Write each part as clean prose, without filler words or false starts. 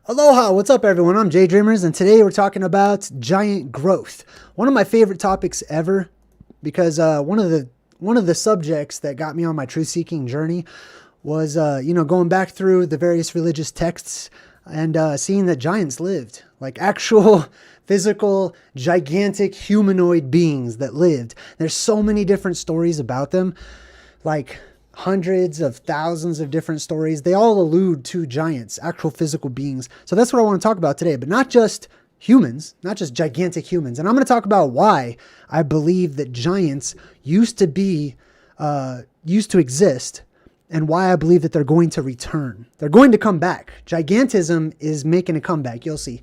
Aloha, what's up everyone? I'm JayDreamerZ and today we're talking about giant growth. One of my favorite topics ever because one of the subjects that got me on my truth-seeking journey was going back through the various religious texts and seeing that giants lived, like actual physical gigantic humanoid beings that lived. There's so many different stories about them, like hundreds of thousands of different stories. They all allude to giants, actual physical beings. So that's what I want to talk about today, but not just humans, not just gigantic humans. And I'm going to talk about why I believe that giants used to exist and why I believe that they're going to return. They're going to come back. Gigantism is making a comeback. You'll see.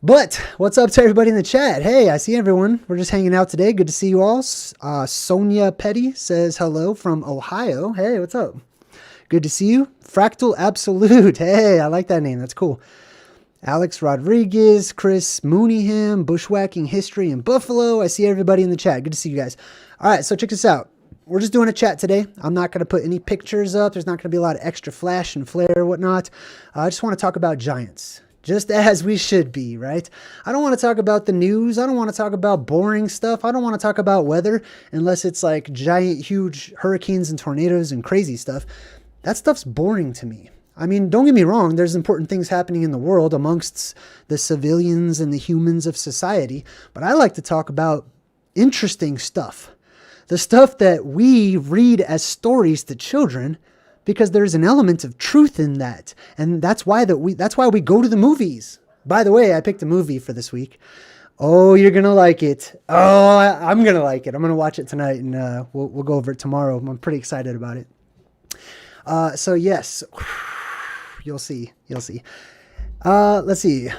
But what's up to everybody in the chat? Hey, I see everyone. We're just hanging out today. Good to see you all. Sonia Petty says hello from Ohio. Hey, what's up? Good to see you. Fractal Absolute. Hey, I like that name. That's cool. Alex Rodriguez, Chris Mooneyham, Bushwhacking History in Buffalo. I see everybody in the chat. Good to see you guys. All right, so check this out. We're just doing a chat today. I'm not going to put any pictures up. There's not going to be a lot of extra flash and flare or whatnot. I just want to talk about giants. Just as we should be, right? I don't want to talk about the news. I don't want to talk about boring stuff. I don't want to talk about weather unless it's like giant, huge hurricanes and tornadoes and crazy stuff. That stuff's boring to me. I mean, don't get me wrong. There's important things happening in the world amongst the civilians and the humans of society. But I like to talk about interesting stuff. The stuff that we read as stories to children, because there's an element of truth in that. And that's why we go to the movies. By the way, I picked a movie for this week. Oh, you're going to like it. Oh, I'm going to like it. I'm going to watch it tonight and we'll go over it tomorrow. I'm pretty excited about it. So yes, you'll see. Let's see.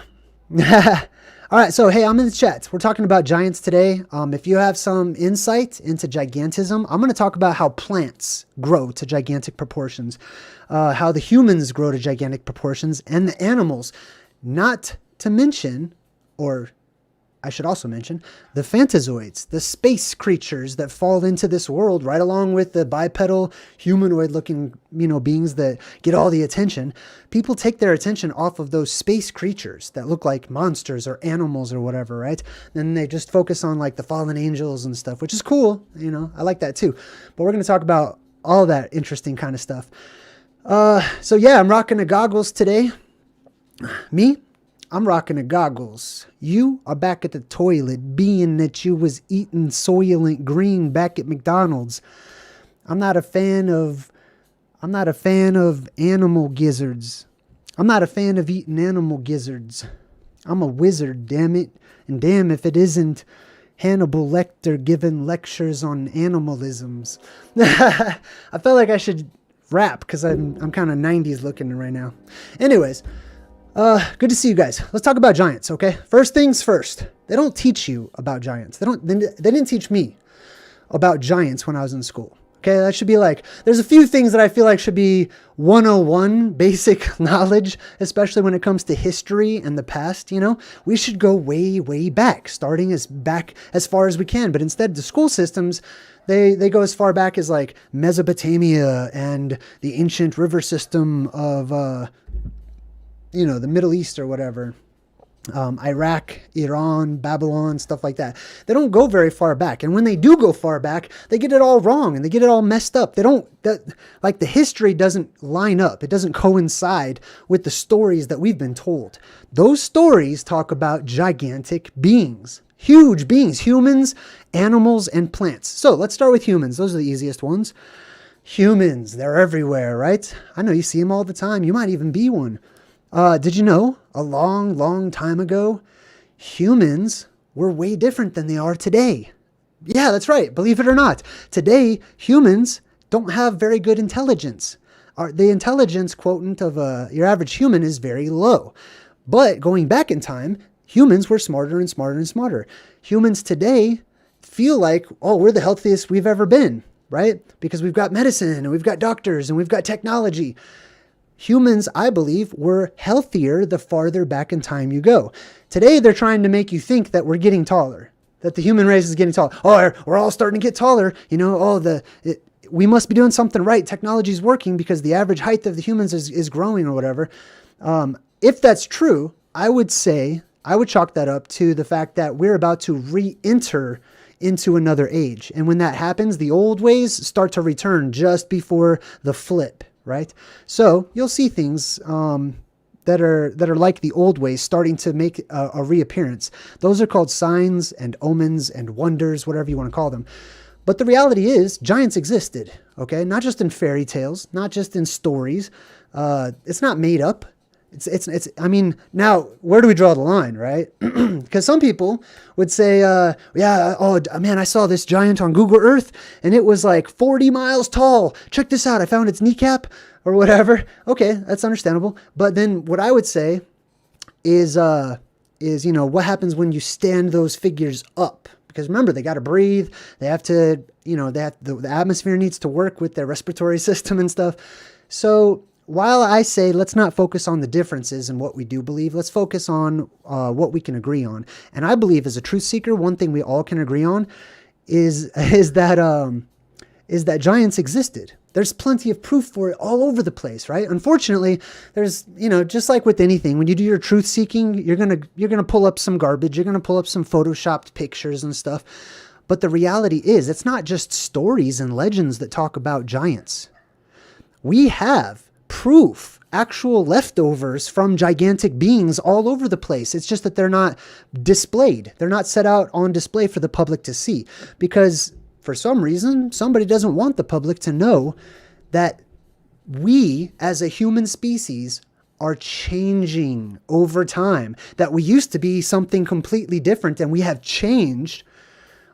All right, so hey, I'm in the chat. We're talking about giants today. If you have some insight into gigantism, I'm going to talk about how plants grow to gigantic proportions, how the humans grow to gigantic proportions, and the animals. Not to mention, or I should also mention, the Fantazoids, the space creatures that fall into this world right along with the bipedal humanoid-looking, beings that get all the attention. People take their attention off of those space creatures that look like monsters or animals or whatever, right? Then they just focus on like the fallen angels and stuff, which is cool. I like that too. But we're going to talk about all that interesting kind of stuff. So yeah, I'm rocking the goggles today. Me? I'm rocking the goggles. You are back at the toilet, being that you was eating Soylent Green back at McDonald's. I'm not a fan of animal gizzards. I'm not a fan of eating animal gizzards. I'm a wizard, damn it. And damn if it isn't Hannibal Lecter giving lectures on animalisms. I felt like I should rap because I'm kind of 90s looking right now. Anyways, good to see you guys. Let's talk about giants, okay? First things first. They don't teach you about giants. They didn't teach me about giants when I was in school. Okay, that should be like, there's a few things that I feel like should be 101 basic knowledge, especially when it comes to history and the past, We should go way, way back, starting as far as we can. But instead, the school systems, they go as far back as like Mesopotamia and the ancient river system of, the Middle East or whatever. Iraq, Iran, Babylon, stuff like that. They don't go very far back. And when they do go far back, they get it all wrong and they get it all messed up. The history doesn't line up. It doesn't coincide with the stories that we've been told. Those stories talk about gigantic beings, huge beings, humans, animals, and plants. So let's start with humans. Those are the easiest ones. Humans, they're everywhere, right? I know you see them all the time. You might even be one. Did you know a long, long time ago, humans were way different than they are today? Yeah, that's right. Believe it or not. Today, humans don't have very good intelligence. The intelligence quotient of your average human is very low. But going back in time, humans were smarter and smarter and smarter. Humans today feel like, oh, we're the healthiest we've ever been, right? Because we've got medicine and we've got doctors and we've got technology. Humans, I believe, were healthier the farther back in time you go. Today, they're trying to make you think that we're getting taller, that the human race is getting taller. Oh, we're all starting to get taller. We must be doing something right. Technology is working because the average height of the humans is growing or whatever. if that's true, I would chalk that up to the fact that we're about to re-enter into another age. And when that happens, the old ways start to return just before the flip, right? So you'll see things that are like the old ways starting to make a reappearance. Those are called signs and omens and wonders, whatever you want to call them. But the reality is giants existed, okay? Not just in fairy tales, not just in stories. It's not made up. I mean, now, where do we draw the line, right? Because some people would say, yeah, oh, man, I saw this giant on Google Earth, and it was like 40 miles tall. Check this out. I found its kneecap or whatever. Okay, that's understandable. But then what I would say is what happens when you stand those figures up? Because remember, they got to breathe. They have to, the atmosphere needs to work with their respiratory system and stuff. So while I say let's not focus on the differences in what we do believe, let's focus on what we can agree on. And I believe as a truth seeker, one thing we all can agree on is that giants existed. There's plenty of proof for it all over the place, right? Unfortunately, there's, just like with anything, when you do your truth seeking, you're gonna pull up some garbage, you're gonna pull up some photoshopped pictures and stuff. But the reality is, it's not just stories and legends that talk about giants. We have proof, actual leftovers from gigantic beings all over the place. It's just that they're not displayed. They're not set out on display for the public to see, because for some reason, somebody doesn't want the public to know that we as a human species are changing over time, that we used to be something completely different, and we have changed,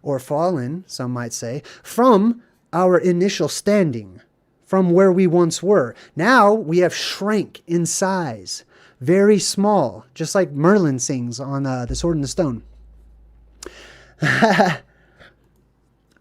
or fallen, some might say, from our initial standing, from where we once were. Now we have shrank in size, very small, just like Merlin sings on The Sword and the Stone.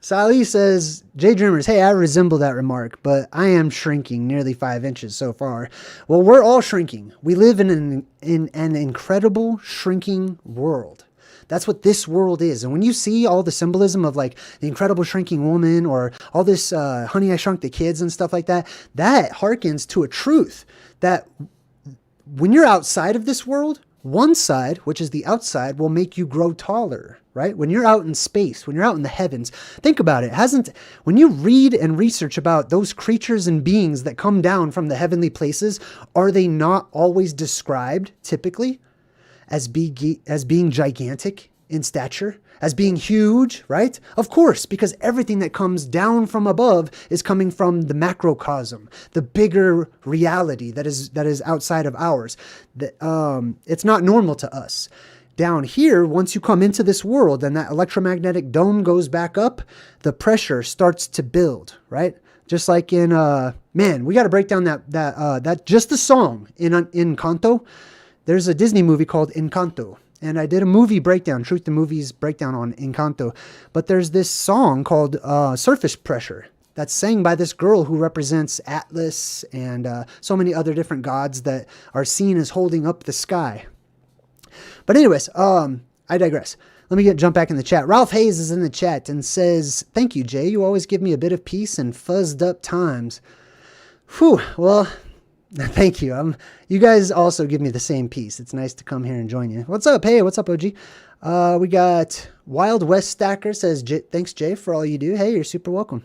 Sally says, JayDreamerZ, hey, I resemble that remark, but I am shrinking nearly 5 inches so far. Well, we're all shrinking. We live in an incredible shrinking world. That's what this world is. And when you see all the symbolism of like the incredible shrinking woman or all this Honey, I Shrunk the Kids and stuff like that, that harkens to a truth that when you're outside of this world, one side, which is the outside, will make you grow taller, right? When you're out in space, when you're out in the heavens, think about it. When you read and research about those creatures and beings that come down from the heavenly places, are they not always described typically as being gigantic in stature, as being huge, right? Of course, because everything that comes down from above is coming from the macrocosm, the bigger reality that is outside of ours. It's not normal to us. Down here, once you come into this world and that electromagnetic dome goes back up, the pressure starts to build, right? Just like in, we got to break down that just the song in Encanto. There's a Disney movie called Encanto, and I did a movie breakdown, Truth to Movies breakdown on Encanto. But there's this song called Surface Pressure that's sang by this girl who represents Atlas and so many other different gods that are seen as holding up the sky. But anyways, I digress. Let me jump back in the chat. Ralph Hayes is in the chat and says, thank you, Jay. You always give me a bit of peace in fuzzed up times. Whew, well, thank you. You guys also give me the same peace. It's nice to come here and join you. What's up? Hey, what's up, OG? We got Wild West Stacker says, thanks, Jay, for all you do. Hey, you're super welcome.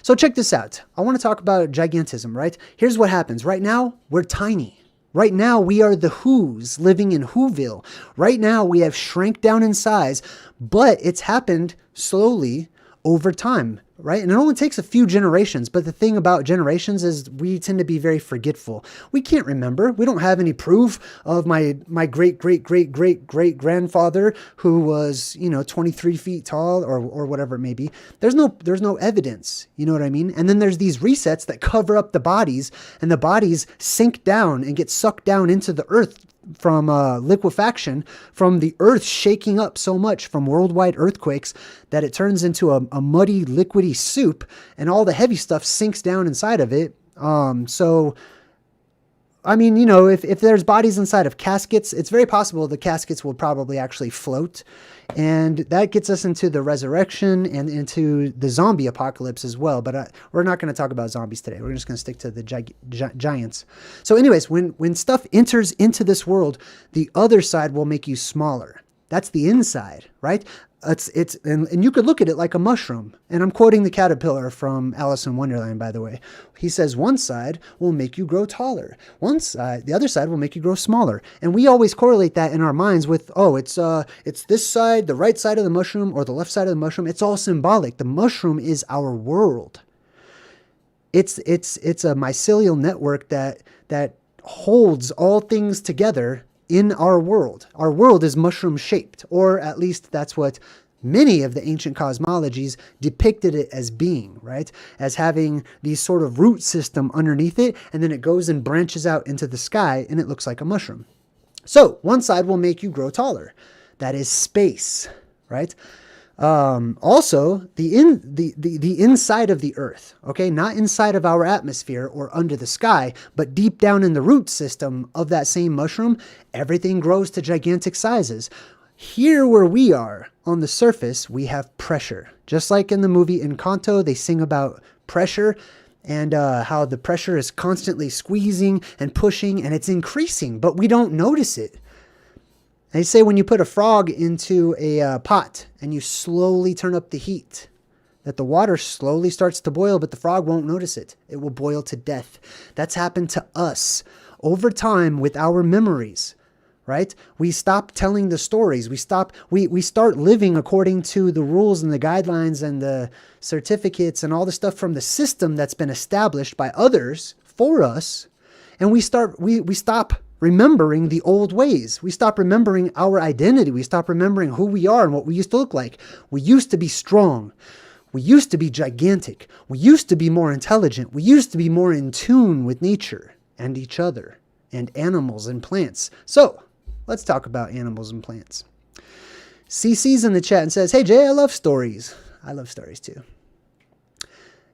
So check this out. I want to talk about gigantism, right? Here's what happens. Right now, we're tiny. Right now, we are the Who's living in Whoville. Right now, we have shrank down in size, but it's happened slowly over time, right? And it only takes a few generations. But the thing about generations is we tend to be very forgetful. We can't remember. We don't have any proof of my great-great-great-great-great-grandfather who was, 23 feet tall or whatever it may be. There's no evidence. You know what I mean? And then there's these resets that cover up the bodies, and the bodies sink down and get sucked down into the earth from liquefaction, from the earth shaking up so much from worldwide earthquakes that it turns into a muddy, liquidy soup, and all the heavy stuff sinks down inside of it. So I mean, you know, if there's bodies inside of caskets, it's very possible the caskets will probably actually float. And that gets us into the resurrection and into the zombie apocalypse as well. But we're not going to talk about zombies today. We're just going to stick to the giants. So anyways, when stuff enters into this world, the other side will make you smaller. That's the inside, right? And you could look at it like a mushroom. And I'm quoting the caterpillar from Alice in Wonderland, by the way. He says one side will make you grow taller. The other side will make you grow smaller. And we always correlate that in our minds with, oh, it's this side, the right side of the mushroom, or the left side of the mushroom. It's all symbolic. The mushroom is our world. It's a mycelial network that holds all things together in our world. Our world is mushroom shaped, or at least that's what many of the ancient cosmologies depicted it as being, right? As having these sort of root system underneath it, and then it goes and branches out into the sky, and it looks like a mushroom. So one side will make you grow taller. That is space, right? Also, the inside of the earth, okay, not inside of our atmosphere or under the sky, but deep down in the root system of that same mushroom, everything grows to gigantic sizes. Here where we are on the surface, we have pressure. Just like in the movie Encanto, they sing about pressure and how the pressure is constantly squeezing and pushing and it's increasing, but we don't notice it. They say when you put a frog into a pot and you slowly turn up the heat, that the water slowly starts to boil, but the frog won't notice it. It will boil to death. That's happened to us over time with our memories, right? We stop telling the stories. We start living according to the rules and the guidelines and the certificates and all the stuff from the system that's been established by others for us. And we stop remembering the old ways. We stop remembering our identity. We stop remembering who we are and what we used to look like. We used to be strong. We used to be gigantic. We used to be more intelligent. We used to be more in tune with nature and each other and animals and plants. So let's talk about animals and plants. CC's in the chat and says, hey Jay, I love stories. I love stories too.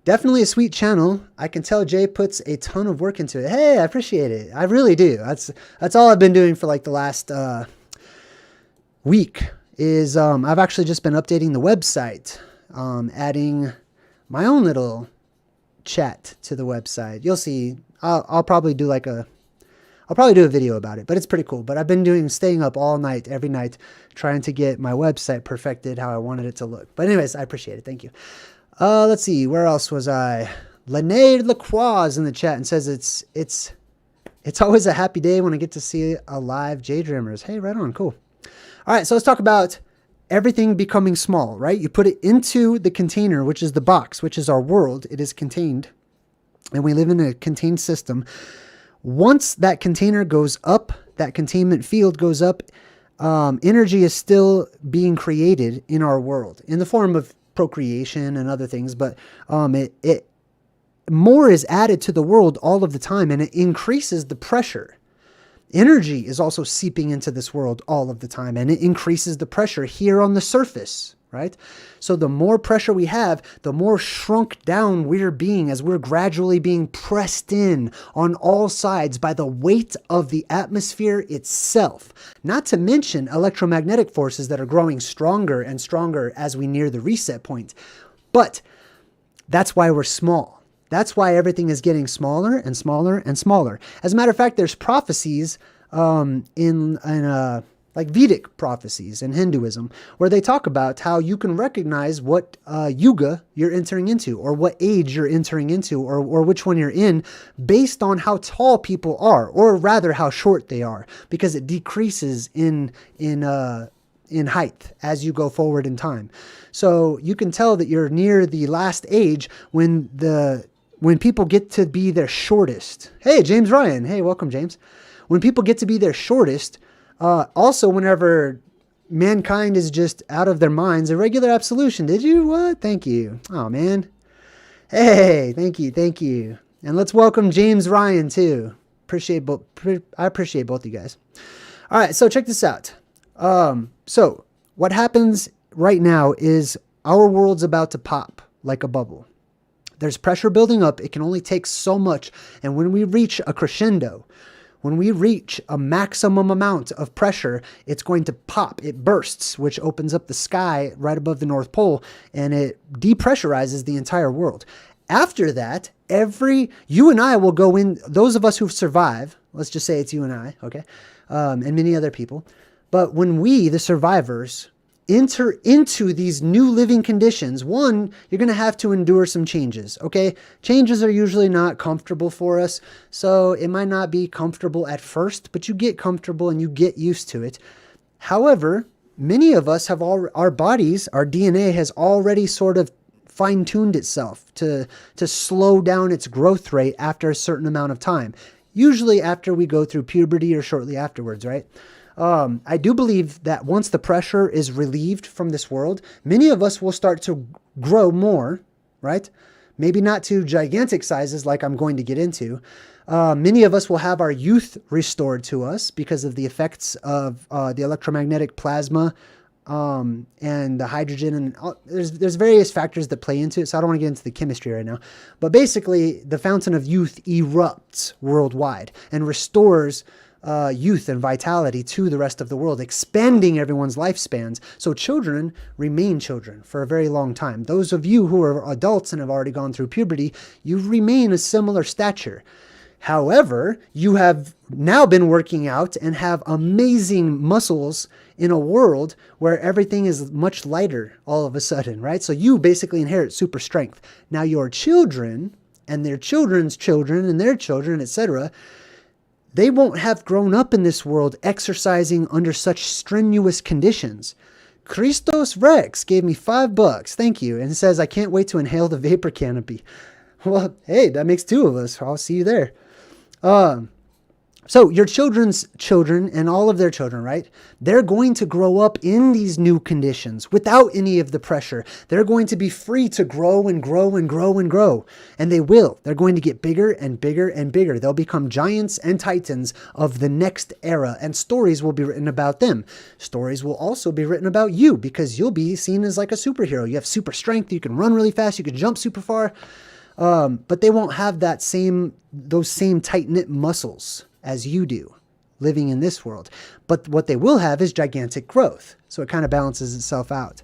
Definitely a sweet channel. I can tell Jay puts a ton of work into it. Hey, I appreciate it. I really do. That's all I've been doing for like the last week is I've actually just been updating the website, adding my own little chat to the website. You'll see. I'll probably do a video about it, but it's pretty cool. But I've been staying up all night, every night, trying to get my website perfected how I wanted it to look. But anyways, I appreciate it. Thank you. Let's see, where else was I? Lene Lacroix is in the chat and says it's always a happy day when I get to see a live JayDreamerZ. Hey, right on, cool. All right, so let's talk about everything becoming small, right? You put it into the container, which is the box, which is our world. It is contained, and we live in a contained system. Once that container goes up, that containment field goes up, energy is still being created in our world in the form of procreation and other things, but more is added to the world all of the time, and it increases the pressure. Energy is also seeping into this world all of the time, and it increases the pressure here on the surface, right? So the more pressure we have, the more shrunk down we're being as we're gradually being pressed in on all sides by the weight of the atmosphere itself. Not to mention electromagnetic forces that are growing stronger and stronger as we near the reset point. But that's why we're small. That's why everything is getting smaller and smaller and smaller. As a matter of fact, there's prophecies in like Vedic prophecies in Hinduism, where they talk about how you can recognize what yuga you're entering into, or what age you're entering into, or which one you're in, based on how tall people are, or rather how short they are, because it decreases in height as you go forward in time. So you can tell that you're near the last age when people get to be their shortest. Hey, James Ryan. Hey, welcome, James. When people get to be their shortest, also, whenever mankind is just out of their minds, a regular absolution. Did you? What? Thank you. Oh, man. Hey, thank you. And let's welcome James Ryan, too. I appreciate both you guys. All right, so check this out. So what happens right now is our world's about to pop like a bubble. There's pressure building up. It can only take so much. And when we reach a crescendo, When we reach a maximum amount of pressure, it's going to pop. It bursts, which opens up the sky right above the North Pole, and it depressurizes the entire world. After that, you and I will go in, those of us who survive, let's just say it's you and I, okay, and many other people. But when we, the survivors, enter into these new living conditions, one, you're going to have to endure some changes, okay? Changes are usually not comfortable for us, so it might not be comfortable at first, but you get comfortable and you get used to it. However, many of us have our bodies, our DNA has already sort of fine-tuned itself to slow down its growth rate after a certain amount of time, usually after we go through puberty or shortly afterwards, right? I do believe that once the pressure is relieved from this world, many of us will start to grow more, right? Maybe not to gigantic sizes like I'm going to get into. Many of us will have our youth restored to us because of the effects of the electromagnetic plasma and the hydrogen. And there's various factors that play into it, so I don't want to get into the chemistry right now. But basically, the fountain of youth erupts worldwide and restores youth and vitality to the rest of the world, expanding everyone's lifespans. So children remain children for a very long time. Those of you who are adults and have already gone through puberty, you remain a similar stature. However, you have now been working out and have amazing muscles in a world where everything is much lighter all of a sudden, right? So you basically inherit super strength. Now your children and their children's children and their children, etc., they won't have grown up in this world exercising under such strenuous conditions. Christos Rex gave me $5. Thank you. And says, I can't wait to inhale the vapor canopy. Well, hey, that makes two of us. I'll see you there. So your children's children and all of their children, right? They're going to grow up in these new conditions without any of the pressure. They're going to be free to grow and grow and grow and grow. And they will. They're going to get bigger and bigger and bigger. They'll become giants and titans of the next era, and stories will be written about them. Stories will also be written about you because you'll be seen as like a superhero. You have super strength. You can run really fast. You can jump super far. But they won't have those same tight-knit muscles as you do living in this world. But what they will have is gigantic growth. So it kind of balances itself out.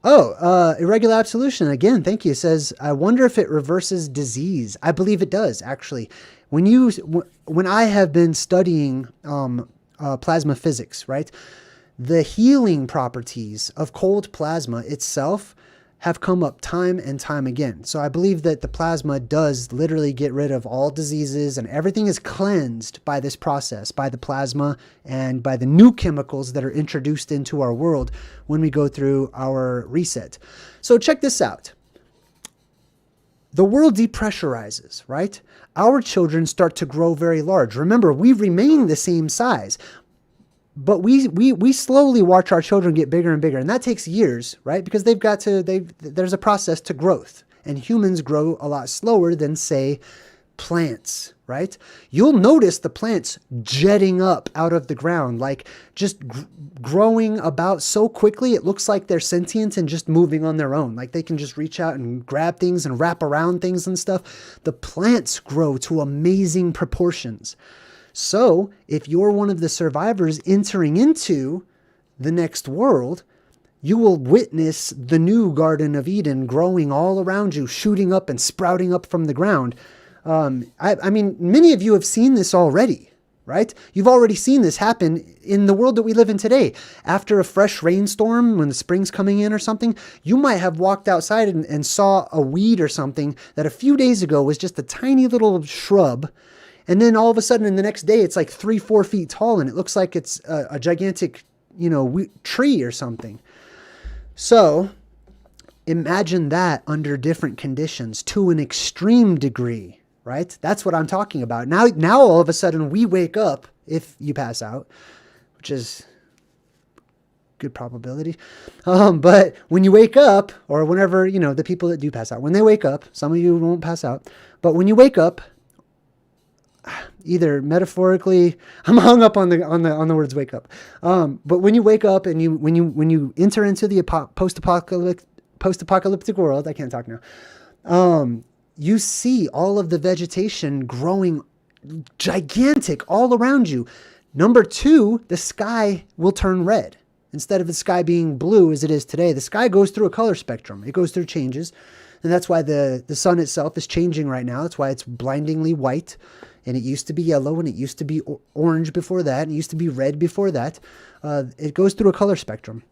Irregular absolution. Again, thank you. It says, I wonder if it reverses disease. I believe it does, actually. When I have been studying plasma physics, right? The healing properties of cold plasma itself have come up time and time again. So I believe that the plasma does literally get rid of all diseases, and everything is cleansed by this process, by the plasma and by the new chemicals that are introduced into our world when we go through our reset. So check this out. The world depressurizes, right? Our children start to grow very large. Remember, we remain the same size. But we slowly watch our children get bigger and bigger. And that takes years, right? Because there's a process to growth. And humans grow a lot slower than, say, plants, right? You'll notice the plants jetting up out of the ground, like just growing about so quickly, it looks like they're sentient and just moving on their own. Like they can just reach out and grab things and wrap around things and stuff. The plants grow to amazing proportions. So if you're one of the survivors entering into the next world, you will witness the new Garden of Eden growing all around you, shooting up and sprouting up from the ground. I mean, many of you have seen this already, right? You've already seen this happen in the world that we live in today. After a fresh rainstorm, when the spring's coming in or something, you might have walked outside and saw a weed or something that a few days ago was just a tiny little shrub. And then all of a sudden in the next day, it's like 3-4 feet tall and it looks like it's a gigantic, tree or something. So imagine that under different conditions to an extreme degree, right? That's what I'm talking about. Now all of a sudden we wake up if you pass out, which is good probability. But when you wake up, or whenever, the people that do pass out, when they wake up, some of you won't pass out, but when you wake up, either metaphorically, I'm hung up on the words wake up. But when you wake up and when you enter into the post-apocalyptic world, I can't talk now. you see all of the vegetation growing gigantic all around you. Number two, the sky will turn red. Instead of the sky being blue as it is today, the sky goes through a color spectrum. It goes through changes. And that's why the sun itself is changing right now. That's why it's blindingly white. And it used to be yellow, and it used to be orange before that, and it used to be red before that. It goes through a color spectrum.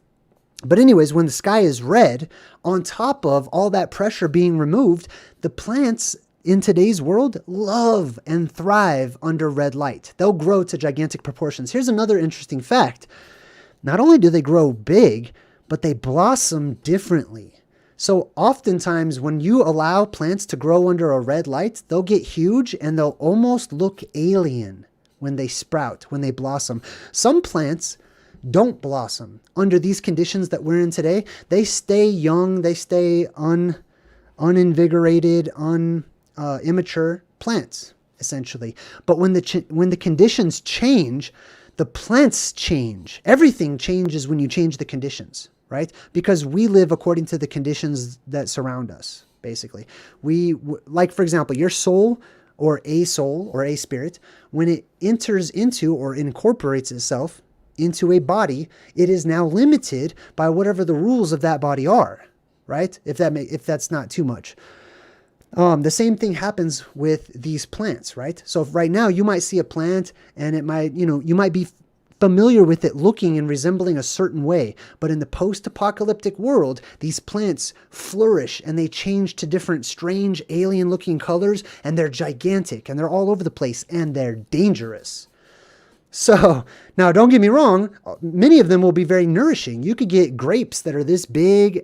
But anyways, when the sky is red, on top of all that pressure being removed, the plants in today's world love and thrive under red light. They'll grow to gigantic proportions. Here's another interesting fact. Not only do they grow big, but they blossom differently. So oftentimes when you allow plants to grow under a red light, they'll get huge and they'll almost look alien when they sprout, when they blossom. Some plants don't blossom under these conditions that we're in today. They stay young, they stay uninvigorated, immature plants, essentially. But when the conditions change, the plants change. Everything changes when you change the conditions, right? Because we live according to the conditions that surround us, basically. Like, for example, your soul or a spirit, when it enters into or incorporates itself into a body, it is now limited by whatever the rules of that body are, right? If that's not too much. The same thing happens with these plants, right? So right now you might see a plant and it might, you might be familiar with it looking and resembling a certain way. But in the post-apocalyptic world, these plants flourish and they change to different strange alien looking colors, and they're gigantic and they're all over the place and they're dangerous. So now don't get me wrong, many of them will be very nourishing. You could get grapes that are this big,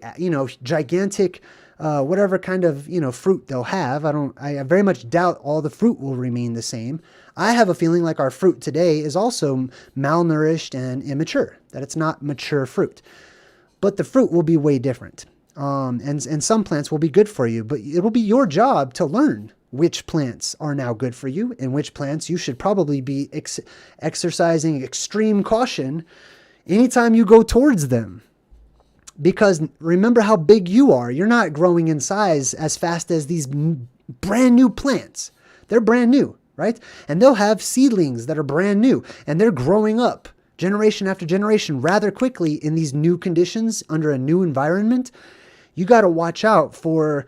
gigantic, whatever kind of, fruit they'll have. I very much doubt all the fruit will remain the same. I have a feeling like our fruit today is also malnourished and immature, that it's not mature fruit. But the fruit will be way different. And some plants will be good for you, but it will be your job to learn which plants are now good for you and which plants you should probably be exercising extreme caution anytime you go towards them. Because remember how big you are. You're not growing in size as fast as these brand new plants. They're brand new, right? And they'll have seedlings that are brand new, and they're growing up generation after generation rather quickly in these new conditions under a new environment. You got to watch out for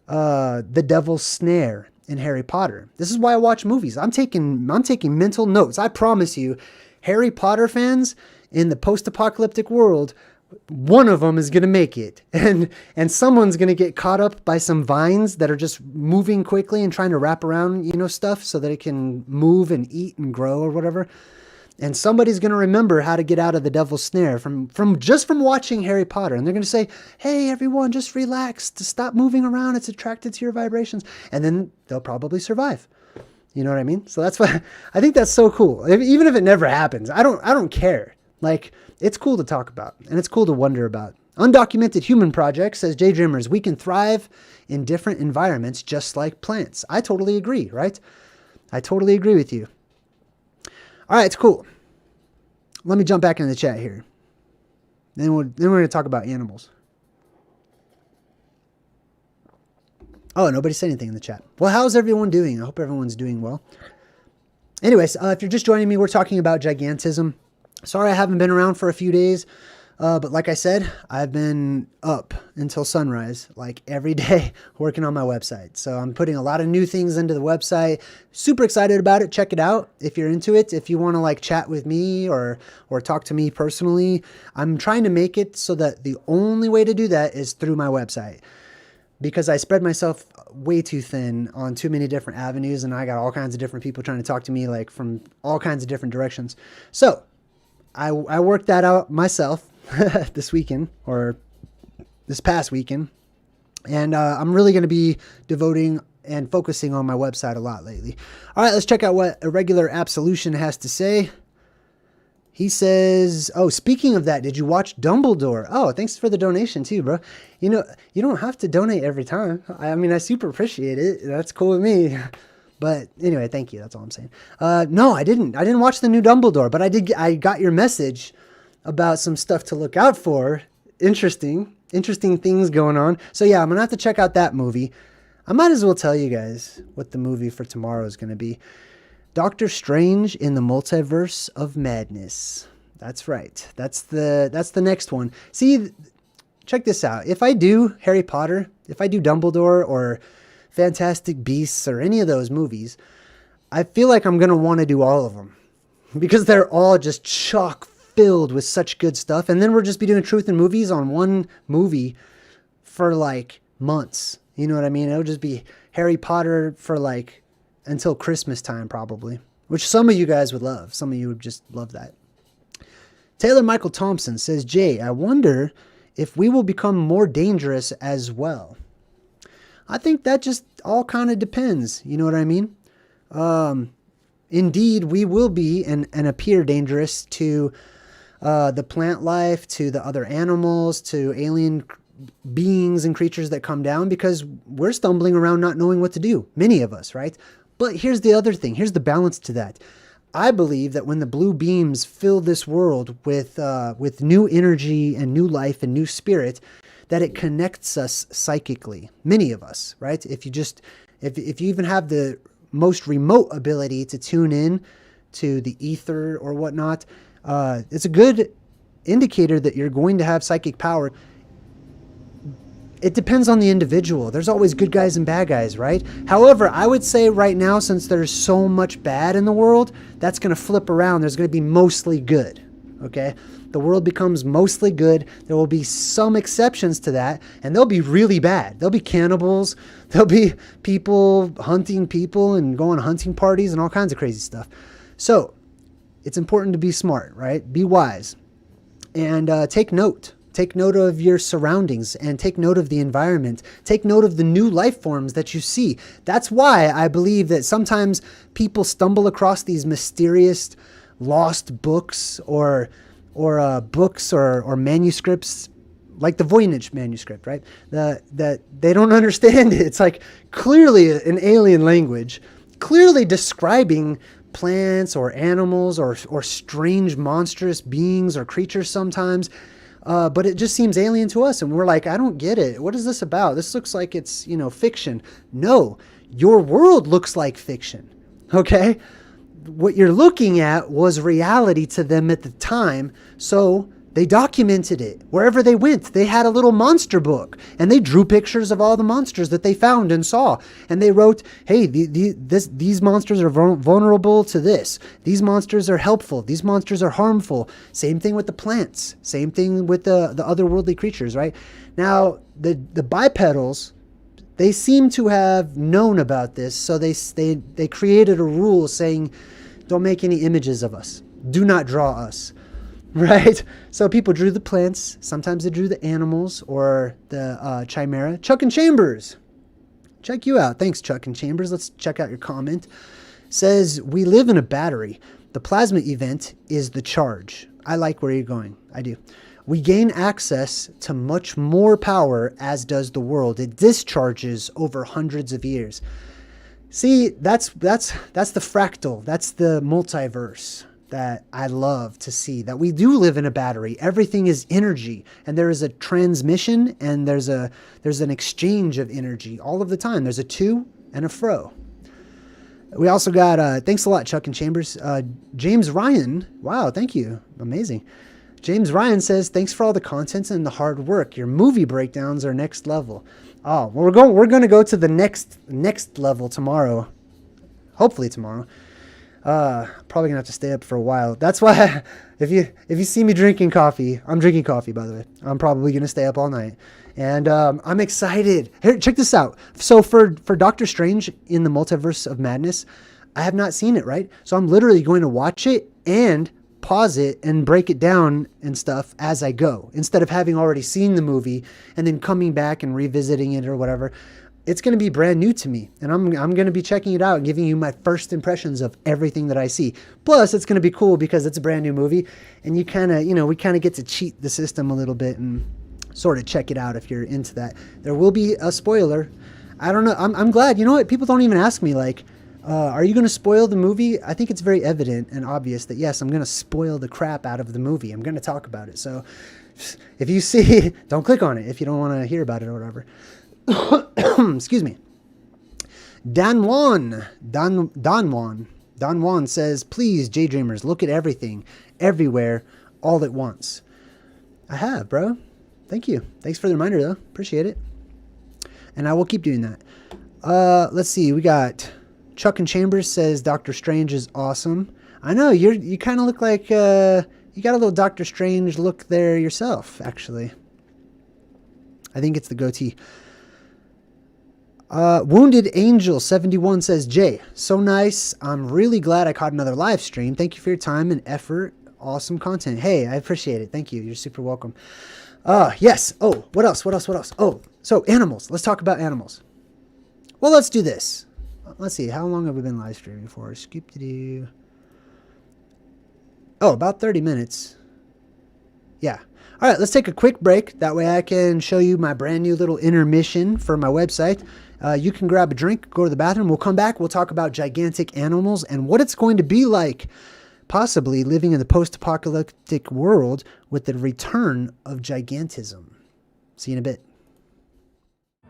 the devil's snare in Harry Potter. This is why I watch movies. I'm taking mental notes. I promise you, Harry Potter fans in the post-apocalyptic world, one of them is going to make it. And someone's going to get caught up by some vines that are just moving quickly and trying to wrap around, stuff so that it can move and eat and grow or whatever. And somebody's going to remember how to get out of the devil's snare from watching Harry Potter. And they're going to say, hey, everyone, just relax. To stop moving around. It's attracted to your vibrations. And then they'll probably survive. You know what I mean? So that's why I think that's so cool. Even if it never happens, I don't care. Like, it's cool to talk about, and it's cool to wonder about. Undocumented Human Project says, JayDreamerZ, we can thrive in different environments just like plants. I totally agree, right? I totally agree with you. All right, it's cool. Let me jump back into the chat here. Then we're going to talk about animals. Oh, nobody said anything in the chat. Well, how's everyone doing? I hope everyone's doing well. Anyways, if you're just joining me, we're talking about Gigantism. Sorry I haven't been around for a few days, but like I said, I've been up until sunrise, like every day, working on my website. So I'm putting a lot of new things into the website. Super excited about it. Check it out if you're into it. If you want to chat with me or talk to me personally, I'm trying to make it so that the only way to do that is through my website. Because I spread myself way too thin on too many different avenues, and I got all kinds of different people trying to talk to me from all kinds of different directions. So I worked that out myself this weekend, or this past weekend, and I'm really going to be devoting and focusing on my website a lot lately. All right, let's check out what Irregular Absolution has to say. He says, oh, speaking of that, did you watch Dumbledore? Oh, thanks for the donation too, bro. You don't have to donate every time. I super appreciate it. That's cool with me. But anyway, thank you. That's all I'm saying. No, I didn't watch the new Dumbledore, but I got your message about some stuff to look out for. Interesting things going on. So yeah, I'm going to have to check out that movie. I might as well tell you guys what the movie for tomorrow is going to be. Doctor Strange in the Multiverse of Madness. That's right. That's the next one. See, check this out. If I do Harry Potter, if I do Dumbledore or Fantastic Beasts or any of those movies, I feel like I'm going to want to do all of them because they're all just chock filled with such good stuff. And then we'll just be doing Truth in Movies on one movie for like months. You know what I mean? It'll just be Harry Potter for like until Christmas time probably, which some of you guys would love. Some of you would just love that. Taylor Michael Thompson says, Jay, I wonder if we will become more dangerous as well. I think that just all kind of depends. You know what I mean? Indeed, we will be and appear dangerous to the plant life, to the other animals, to alien beings and creatures that come down because we're stumbling around not knowing what to do. Many of us, right? But here's the other thing. Here's the balance to that. I believe that when the blue beams fill this world with new energy and new life and new spirit, that it connects us psychically. Many of us, right? If you even have the most remote ability to tune in to the ether or whatnot, it's a good indicator that you're going to have psychic power. It depends on the individual. There's always good guys and bad guys, right? However, I would say right now, since there's so much bad in the world, that's going to flip around. There's going to be mostly good, okay? The world becomes mostly good. There will be some exceptions to that, and they'll be really bad. There'll be cannibals. There'll be people hunting people and going hunting parties and all kinds of crazy stuff. So it's important to be smart, right? Be wise and take note. Take note of your surroundings and take note of the environment. Take note of the new life forms that you see. That's why I believe that sometimes people stumble across these mysterious lost books or books or manuscripts, like the Voynich manuscript, right? That they don't understand it. It's like clearly an alien language, clearly describing plants or animals or strange monstrous beings or creatures sometimes. But it just seems alien to us. And we're like, I don't get it. What is this about? This looks like it's, fiction. No, your world looks like fiction. Okay. What you're looking at was reality to them at the time. So they documented it. Wherever they went, they had a little monster book and they drew pictures of all the monsters that they found and saw. And they wrote, hey, these monsters are vulnerable to this. These monsters are helpful. These monsters are harmful. Same thing with the plants. Same thing with the otherworldly creatures, right? Now, the bipedals, they seem to have known about this. So they created a rule saying, don't make any images of us. Do not draw us. Right? So people drew the plants. Sometimes they drew the animals or the chimera. Chuck and Chambers. Check you out. Thanks, Chuck and Chambers. Let's check out your comment. Says, we live in a battery. The plasma event is the charge. I like where you're going. I do. We gain access to much more power, as does the world. It discharges over hundreds of years. See, that's the fractal. That's the multiverse that I love to see, that we do live in a battery. Everything is energy, and there is a transmission, and there's an exchange of energy all of the time. There's a to and a fro. We also got, thanks a lot, Chuck and Chambers. James Ryan, wow, thank you, amazing. James Ryan says, thanks for all the content and the hard work. Your movie breakdowns are next level. Oh, well, we're going to go to the next level tomorrow. Hopefully tomorrow. Probably gonna have to stay up for a while. That's why if you see me drinking coffee, I'm drinking coffee, by the way. I'm probably gonna stay up all night. And I'm excited. Here, check this out. So for Doctor Strange in the Multiverse of Madness, I have not seen it, right? So I'm literally going to watch it and pause it and break it down and stuff as I go, instead of having already seen the movie and then coming back and revisiting it or whatever. It's going to be brand new to me, and I'm going to be checking it out and giving you my first impressions of everything that I see. Plus, it's going to be cool because it's a brand new movie, and we kind of get to cheat the system a little bit and sort of check it out if you're into that. There will be a spoiler. I don't know. I'm glad. You know what? People don't even ask me, like, are you going to spoil the movie? I think it's very evident and obvious that, yes, I'm going to spoil the crap out of the movie. I'm going to talk about it. So if you see, don't click on it if you don't want to hear about it or whatever. Excuse me. Don Juan says, please, JayDreamerZ, look at everything, everywhere, all at once. I have, bro. Thank you. Thanks for the reminder, though. Appreciate it. And I will keep doing that. Let's see. We got Chuck and Chambers says Doctor Strange is awesome. I know you kind of look like you got a little Doctor Strange look there yourself. Actually, I think it's the goatee. Wounded Angel 71 says, Jay, so nice. I'm really glad I caught another live stream. Thank you for your time and effort. Awesome content. Hey, I appreciate it. Thank you. You're super welcome. Yes. Oh, what else? Oh, so animals. Let's talk about animals. Well, let's do this. Let's see. How long have we been live streaming for? Skip-to-do. Oh, about 30 minutes. Yeah. All right, let's take a quick break. That way I can show you my brand new little intermission for my website. You can grab a drink, go to the bathroom. We'll come back. We'll talk about gigantic animals and what it's going to be like possibly living in the post-apocalyptic world with the return of gigantism. See you in a bit.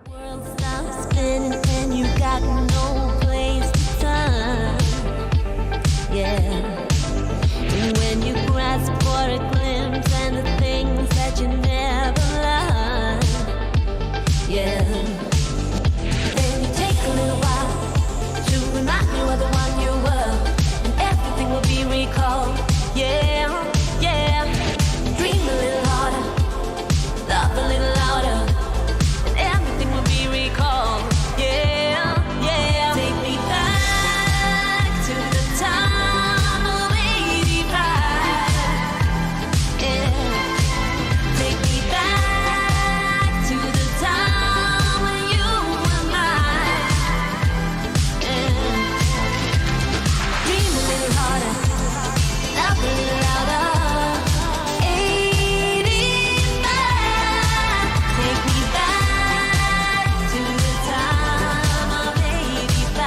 World stops spinning and you got no place to turn. Yeah. And when you grasp for a glimpse and the things that you never learned. Yeah. Then you take a little while to remind you of the one you were. And everything will be recalled. Yeah, yeah. Dream a little harder. Love a little louder. And everything will be recalled. Yeah, yeah. Take me back to the time of 85. Yeah. Take me back to the time when you were mine. Yeah. Dream a little harder. Love a little louder. 85. Take me back to the time of 85.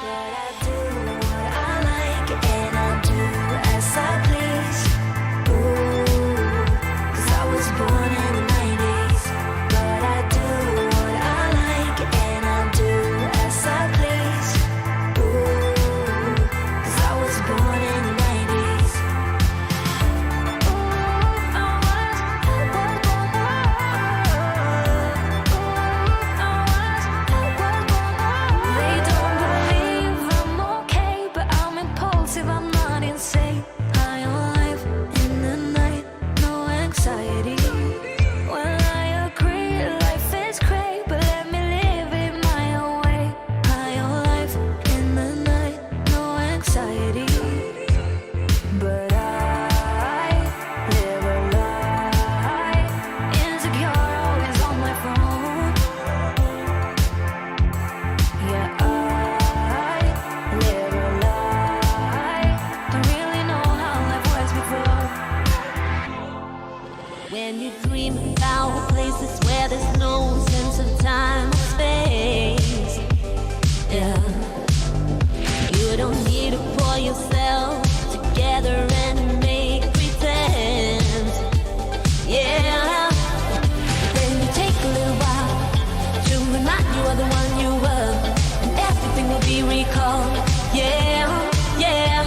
But I do what I like and I do as I please. Ooh, 'cause I was born in the 90s. But I do what I like and I do as I please. Ooh, 'cause I was born in the 90s. They don't believe I'm okay, but I'm impulsive, I'm not insane. High on life in the night, no anxiety. Well, I agree, life is great, but let me live it my own way. High on life in the night, no anxiety. But I live a lie, insecure, always on my phone. Yeah, I live a lie, don't really know how life was before. When you dream about places where there's no sense of time or space, yeah. You don't need to pull yourself together and make pretend. Yeah. Then you take a little while to remind you of the one you were. And everything will be recalled. Yeah, yeah.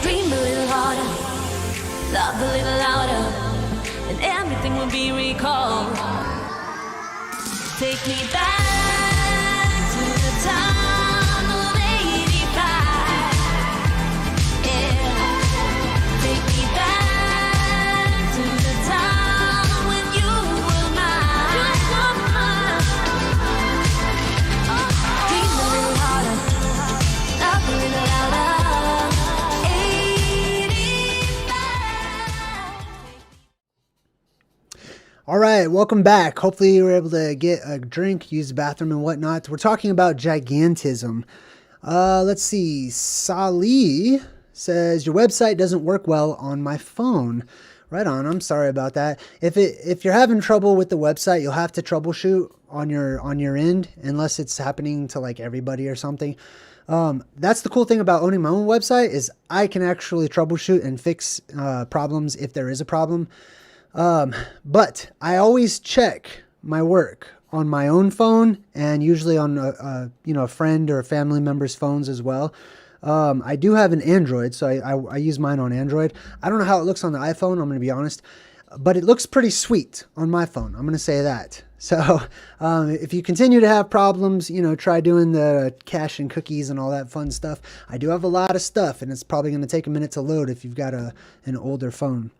Dream a little harder. Love a little louder. And everything will be recalled. Take me back to the time of 85. Yeah. Take me back to the time when you were mine. Dream a little harder, love a little louder. 85. All right, welcome back. Hopefully you were able to get a drink, use the bathroom and whatnot. We're talking about gigantism. Let's see. Salih says, your website doesn't work well on my phone. Right on. I'm sorry about that. If you're having trouble with the website, you'll have to troubleshoot on your end, unless it's happening to like everybody or something. That's the cool thing about owning my own website is I can actually troubleshoot and fix problems if there is a problem. But I always check my work on my own phone and usually on a friend or a family member's phones as well. I do have an Android, so I use mine on Android. I don't know how it looks on the iPhone, I'm going to be honest, but it looks pretty sweet on my phone. I'm going to say that. So if you continue to have problems, try doing the cache and cookies and all that fun stuff. I do have a lot of stuff, and it's probably going to take a minute to load if you've got an older phone.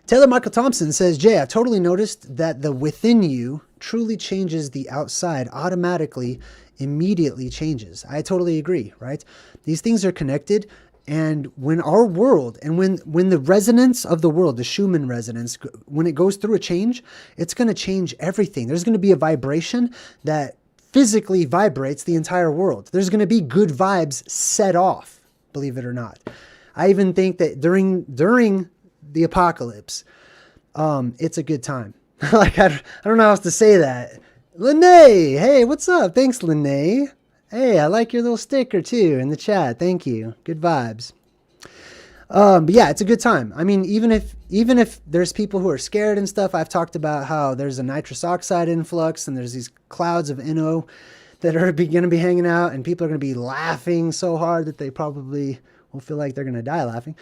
Taylor Michael Thompson says, Jay, I've totally noticed that the within you truly changes the outside automatically, immediately changes. I totally agree, right? These things are connected. And when our world, and when the resonance of the world, the Schumann resonance, when it goes through a change, it's going to change everything. There's going to be a vibration that physically vibrates the entire world. There's going to be good vibes set off, believe it or not. I even think that during the apocalypse, it's a good time. Like, I don't know how else to say that. Lene, hey, what's up? Thanks, Lene. Hey, I like your little sticker too in the chat. Thank you. Good vibes. But yeah, it's a good time. I mean, even if there's people who are scared and stuff, I've talked about how there's a nitrous oxide influx and there's these clouds of NO that are going to be hanging out, and people are going to be laughing so hard that they probably will feel like they're going to die laughing.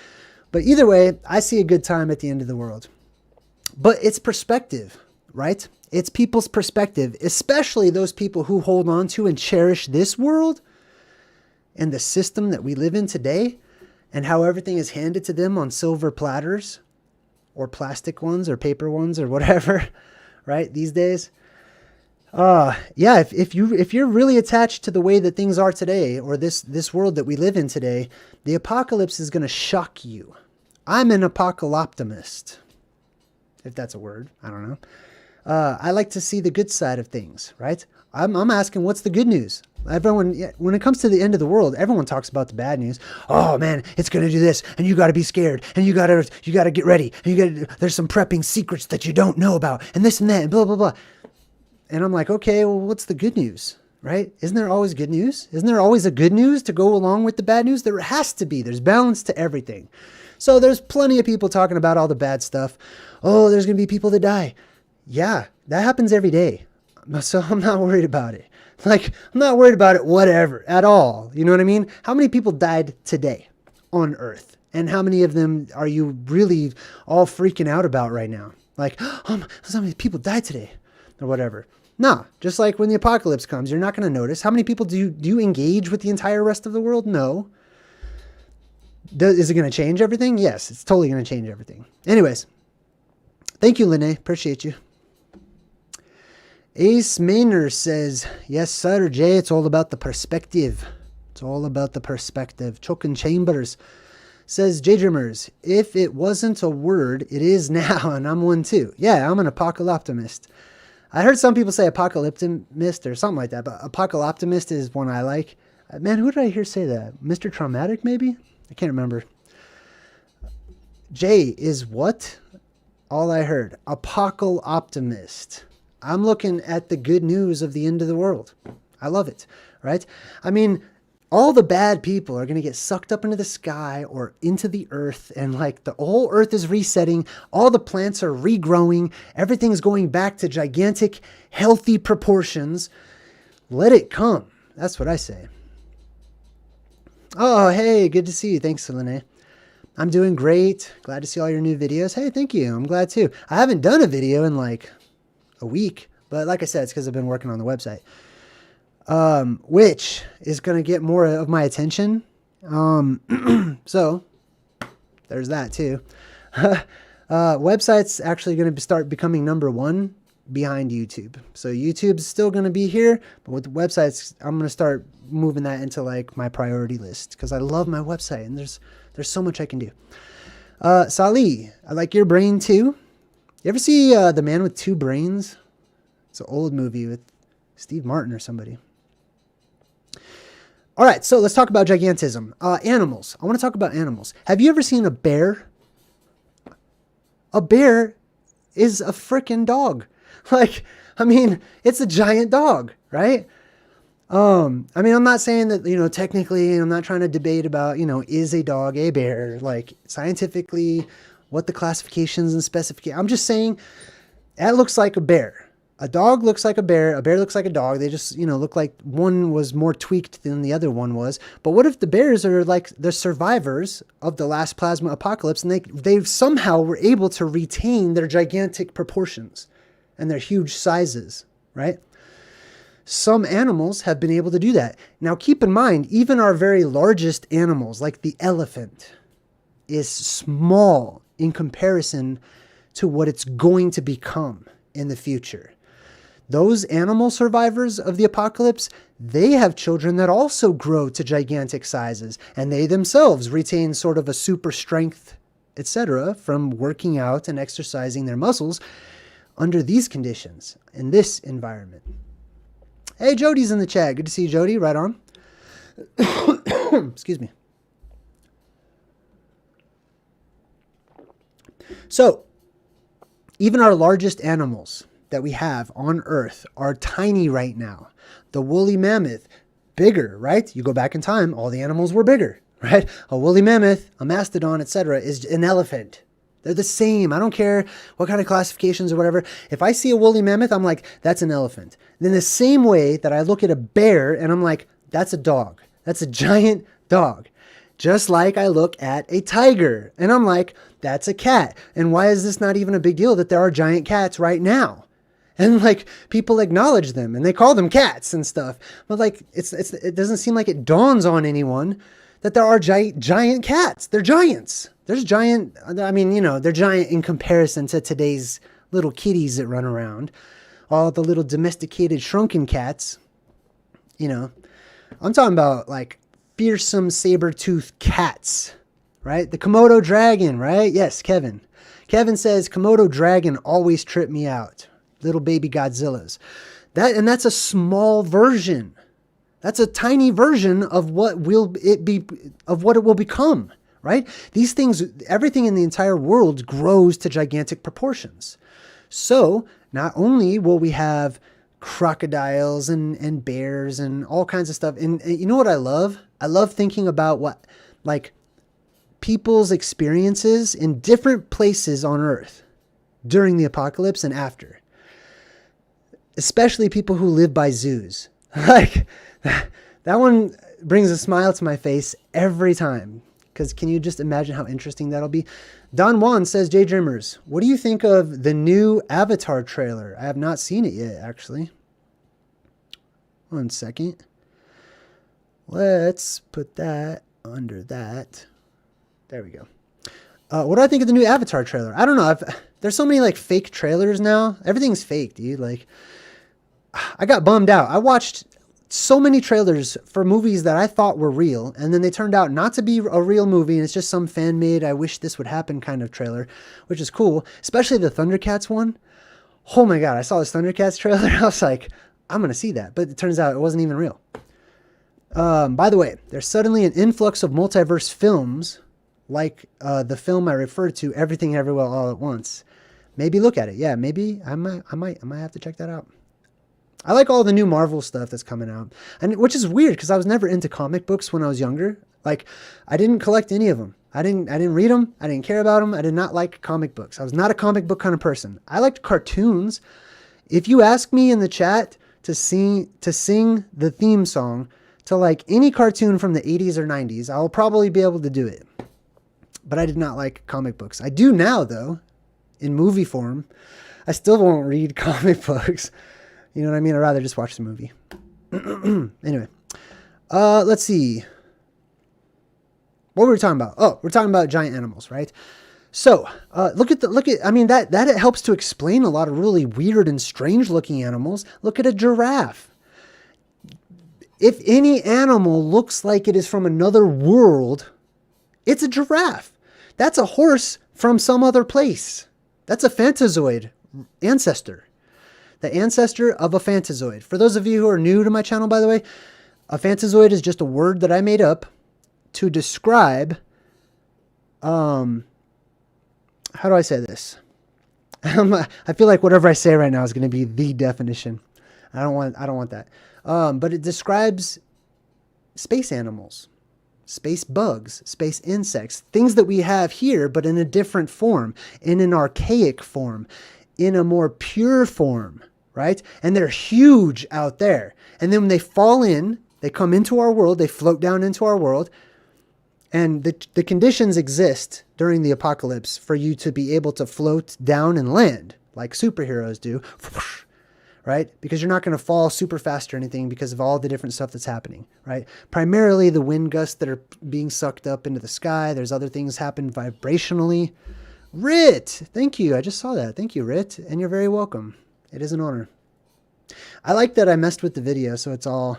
But either way, I see a good time at the end of the world. But it's perspective, right? It's people's perspective, especially those people who hold on to and cherish this world and the system that we live in today and how everything is handed to them on silver platters or plastic ones or paper ones or whatever, right? These days. Yeah, if you're really attached to the way that things are today or this world that we live in today, the apocalypse is going to shock you. I'm an apocalyptimist, if that's a word. I don't know. I like to see the good side of things, right? I'm asking, what's the good news? Everyone, when it comes to the end of the world, everyone talks about the bad news. Oh man, it's going to do this, and you got to be scared, and you got to get ready, and there's some prepping secrets that you don't know about, and this and that, and blah, blah, blah. And I'm like, okay, well, what's the good news, right? Isn't there always good news? Isn't there always a good news to go along with the bad news? There has to be. There's balance to everything. So there's plenty of people talking about all the bad stuff. Oh, there's going to be people that die. Yeah, that happens every day. So I'm not worried about it. Like, I'm not worried about it, whatever, at all. You know what I mean? How many people died today on Earth? And how many of them are you really all freaking out about right now? Like, oh, so many people died today or whatever. No, just like when the apocalypse comes, you're not going to notice. How many people do you engage with the entire rest of the world? No. Is it going to change everything? Yes, it's totally going to change everything. Anyways, thank you, Lene. Appreciate you. Ace Maynard says, yes, sir, Jay, it's all about the perspective. It's all about the perspective. Chokin Chambers says, JayDreamerZ, if it wasn't a word, it is now, and I'm one too. Yeah, I'm an apocalyptimist. I heard some people say apocalyptimist or something like that, but apocalyptimist is one I like. Man, who did I hear say that? Mr. Traumatic, maybe? I can't remember. Jay is what? All I heard. Apocalyptimist. I'm looking at the good news of the end of the world. I love it, right? I mean, all the bad people are going to get sucked up into the sky or into the earth, and like the whole earth is resetting. All the plants are regrowing. Everything's going back to gigantic, healthy proportions. Let it come. That's what I say. Oh, hey, good to see you. Thanks, Selene. I'm doing great. Glad to see all your new videos. Hey, thank you. I'm glad too. I haven't done a video in like a week, but like I said, it's because I've been working on the website, which is going to get more of my attention. So there's that too. Website's actually going to start becoming #1 behind YouTube. So YouTube's still going to be here, but with the websites, I'm going to start moving that into like my priority list because I love my website and there's so much I can do. Sali, I like your brain too. You ever see The Man with Two Brains? It's an old movie with Steve Martin or somebody. All right, so let's talk about gigantism. Animals. I want to talk about animals. Have you ever seen a bear? A bear is a freaking dog. Like, I mean, it's a giant dog, right? I mean, I'm not saying that, technically, I'm not trying to debate about, is a dog a bear? Like, scientifically, what the classifications and specifications. I'm just saying that looks like a bear. A dog looks like a bear looks like a dog. They just, look like one was more tweaked than the other one was. But what if the bears are like the survivors of the last plasma apocalypse, and they somehow were able to retain their gigantic proportions and their huge sizes, right? Some animals have been able to do that. Now keep in mind, even our very largest animals, like the elephant, is small in comparison to what it's going to become in the future. Those animal survivors of the apocalypse, they have children that also grow to gigantic sizes, and they themselves retain sort of a super strength, etc., from working out and exercising their muscles under these conditions, in this environment. Hey, Jody's in the chat. Good to see you, Jody. Right on. Excuse me. So, even our largest animals that we have on Earth are tiny right now. The woolly mammoth, bigger, right? You go back in time, all the animals were bigger, right? A woolly mammoth, a mastodon, etc., is an elephant. They're the same. I don't care what kind of classifications or whatever. If I see a woolly mammoth, I'm like, that's an elephant. Then the same way that I look at a bear and I'm like, that's a dog. That's a giant dog. Just like I look at a tiger and I'm like, that's a cat. And why is this not even a big deal that there are giant cats right now? And like people acknowledge them and they call them cats and stuff. But like it doesn't seem like it dawns on anyone that there are giant cats. They're giants. There's giant, they're giant in comparison to today's little kitties that run around. All the little domesticated shrunken cats. I'm talking about like fearsome saber-toothed cats, right? The Komodo dragon, right? Yes, Kevin. Kevin says Komodo dragon always trip me out. Little baby Godzillas. That's a small version. That's a tiny version of what it will become, right? These things, everything in the entire world grows to gigantic proportions. So not only will we have crocodiles and bears and all kinds of stuff. And you know what I love? I love thinking about what, like, people's experiences in different places on Earth during the apocalypse and after. Especially people who live by zoos. Like, that one brings a smile to my face every time. Because can you just imagine how interesting that'll be? Don Juan says, JayDreamerZ, what do you think of the new Avatar trailer? I have not seen it yet, actually. 1 second. Let's put that under that. There we go. What do I think of the new Avatar trailer? I don't know. There's so many like fake trailers now. Everything's fake, dude. Like, I got bummed out. I watched so many trailers for movies that I thought were real, and then they turned out not to be a real movie, and it's just some fan-made, I wish this would happen kind of trailer, which is cool, especially the Thundercats one. Oh my god, I saw this Thundercats trailer, I was like, I'm going to see that, but it turns out it wasn't even real. By the way, there's suddenly an influx of multiverse films, like the film I referred to, Everything Everywhere All at Once. Maybe look at it. Yeah, maybe I might have to check that out. I like all the new Marvel stuff that's coming out, and which is weird because I was never into comic books when I was younger. Like, I didn't collect any of them. I didn't read them. I didn't care about them. I did not like comic books. I was not a comic book kind of person. I liked cartoons. If you ask me in the chat to sing the theme song to like any cartoon from the 80s or 90s, I'll probably be able to do it. But I did not like comic books. I do now, though, in movie form. I still won't read comic books. You know what I mean? I'd rather just watch the movie. Anyway, let's see. What were we talking about? Oh, we're talking about giant animals, right? So, that helps to explain a lot of really weird and strange looking animals. Look at a giraffe. If any animal looks like it is from another world, it's a giraffe. That's a horse from some other place. That's a Fantazoid ancestor. The ancestor of a Fantazoid. For those of you who are new to my channel, by the way, a Fantazoid is just a word that I made up to describe, how do I say this? I feel like whatever I say right now is going to be the definition. I don't want that. But it describes space animals, space bugs, space insects, things that we have here, but in a different form, in an archaic form, in a more pure form. right? And they're huge out there. And then when they fall in, they come into our world, they float down into our world, and the conditions exist during the apocalypse for you to be able to float down and land like superheroes do, right? Because you're not going to fall super fast or anything because of all the different stuff that's happening, right? Primarily the wind gusts that are being sucked up into the sky. There's other things happen vibrationally. Rit, thank you. I just saw that. Thank you, Rit, and you're very welcome. It is an honor. I like that I messed with the video, so it's all...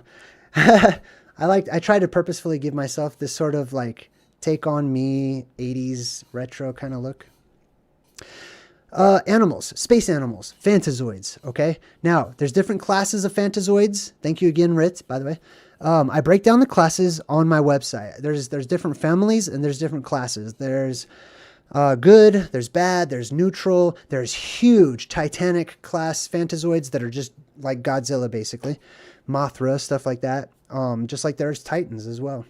I try to purposefully give myself this sort of like take on me 80s retro kind of look. Animals, space animals, Fantazoids. Okay. Now there's different classes of Fantazoids. Thank you again, Rit, by the way. I break down the classes on my website. There's different families and there's different classes. There's good, there's bad, there's neutral, there's huge Titanic class Fantazoids that are just like Godzilla, basically. Mothra, stuff like that. Just like there's Titans as well.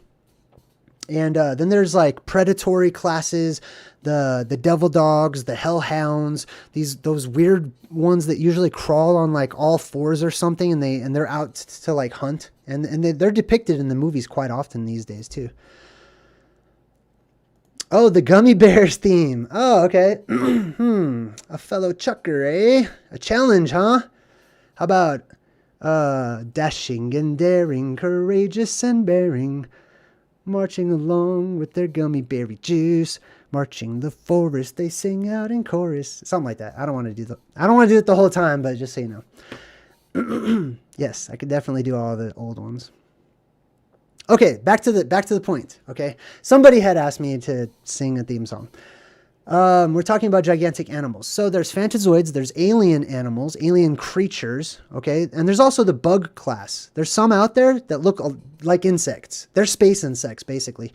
And then there's like predatory classes, the devil dogs, the hellhounds, those weird ones that usually crawl on like all fours or something, and they're out to like hunt, and they're depicted in the movies quite often these days too. Oh, the gummy bears theme. Oh, okay. A fellow chucker, eh? A challenge, huh? How about dashing and daring, courageous and bearing, marching along with their gummy berry juice, marching the forest, they sing out in chorus. Something like that. I don't want to do it the whole time, but just so you know. Yes, I could definitely do all the old ones. Okay, back to the point. Okay, somebody had asked me to sing a theme song. We're talking about gigantic animals. So there's Fantazoids, there's alien animals, alien creatures, okay? And there's also the bug class. There's some out there that look like insects. They're space insects, basically.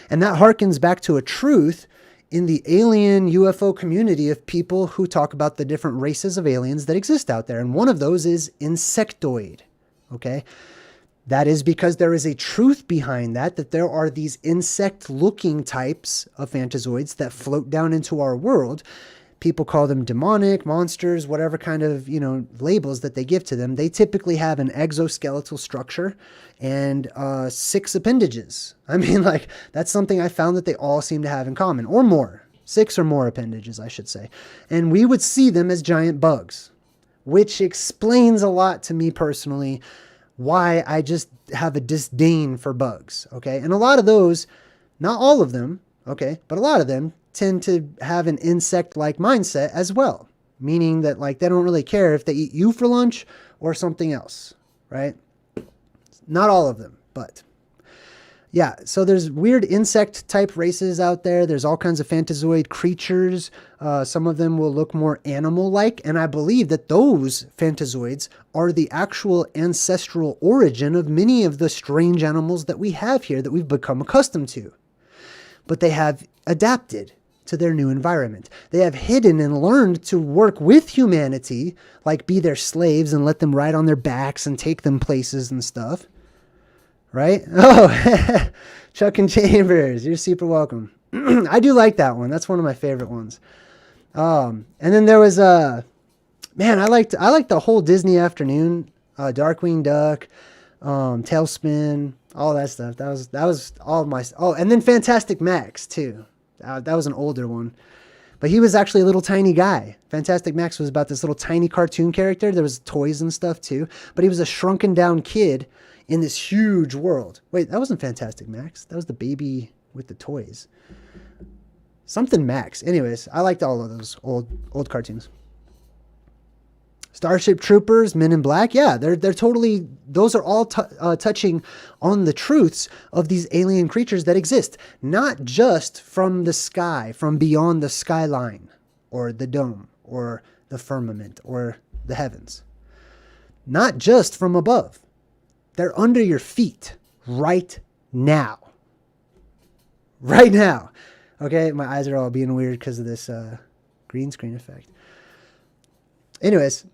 And that harkens back to a truth in the alien UFO community of people who talk about the different races of aliens that exist out there. And one of those is insectoid, okay? That is because there is a truth behind that there are these insect-looking types of Fantazoids that float down into our world. People call them demonic, monsters, whatever kind of, labels that they give to them. They typically have an exoskeletal structure and 6 appendages. I mean, like, that's something I found that they all seem to have in common, or more. 6 or more appendages, I should say. And we would see them as giant bugs, which explains a lot to me personally why I just have a disdain for bugs, okay? And a lot of those, not all of them, okay, but a lot of them tend to have an insect-like mindset as well, meaning that like they don't really care if they eat you for lunch or something else, right? Not all of them, but yeah, so there's weird insect type races out there. There's all kinds of Fantazoid creatures. Some of them will look more animal-like, and I believe that those Fantazoids are the actual ancestral origin of many of the strange animals that we have here that we've become accustomed to. But they have adapted to their new environment. They have hidden and learned to work with humanity, like be their slaves and let them ride on their backs and take them places and stuff. Right? Oh, Chuck and Chambers, you're super welcome. I do like that one. That's one of my favorite ones. And then there was man, I liked the whole Disney afternoon, Darkwing Duck, Tailspin, all that stuff. That was all my. Oh, and then Fantastic Max too. That was an older one, but he was actually a little tiny guy. Fantastic Max was about this little tiny cartoon character. There was toys and stuff too, but he was a shrunken down kid in this huge world. Wait, that wasn't Fantastic Max. That was the baby with the toys. Something Max. Anyways, I liked all of those old cartoons. Starship Troopers, Men in Black. Yeah, they're totally, those are all touching on the truths of these alien creatures that exist. Not just from the sky, from beyond the skyline or the dome or the firmament or the heavens. Not just from above. They're under your feet right now. Right now. Okay, my eyes are all being weird because of this green screen effect. Anyways,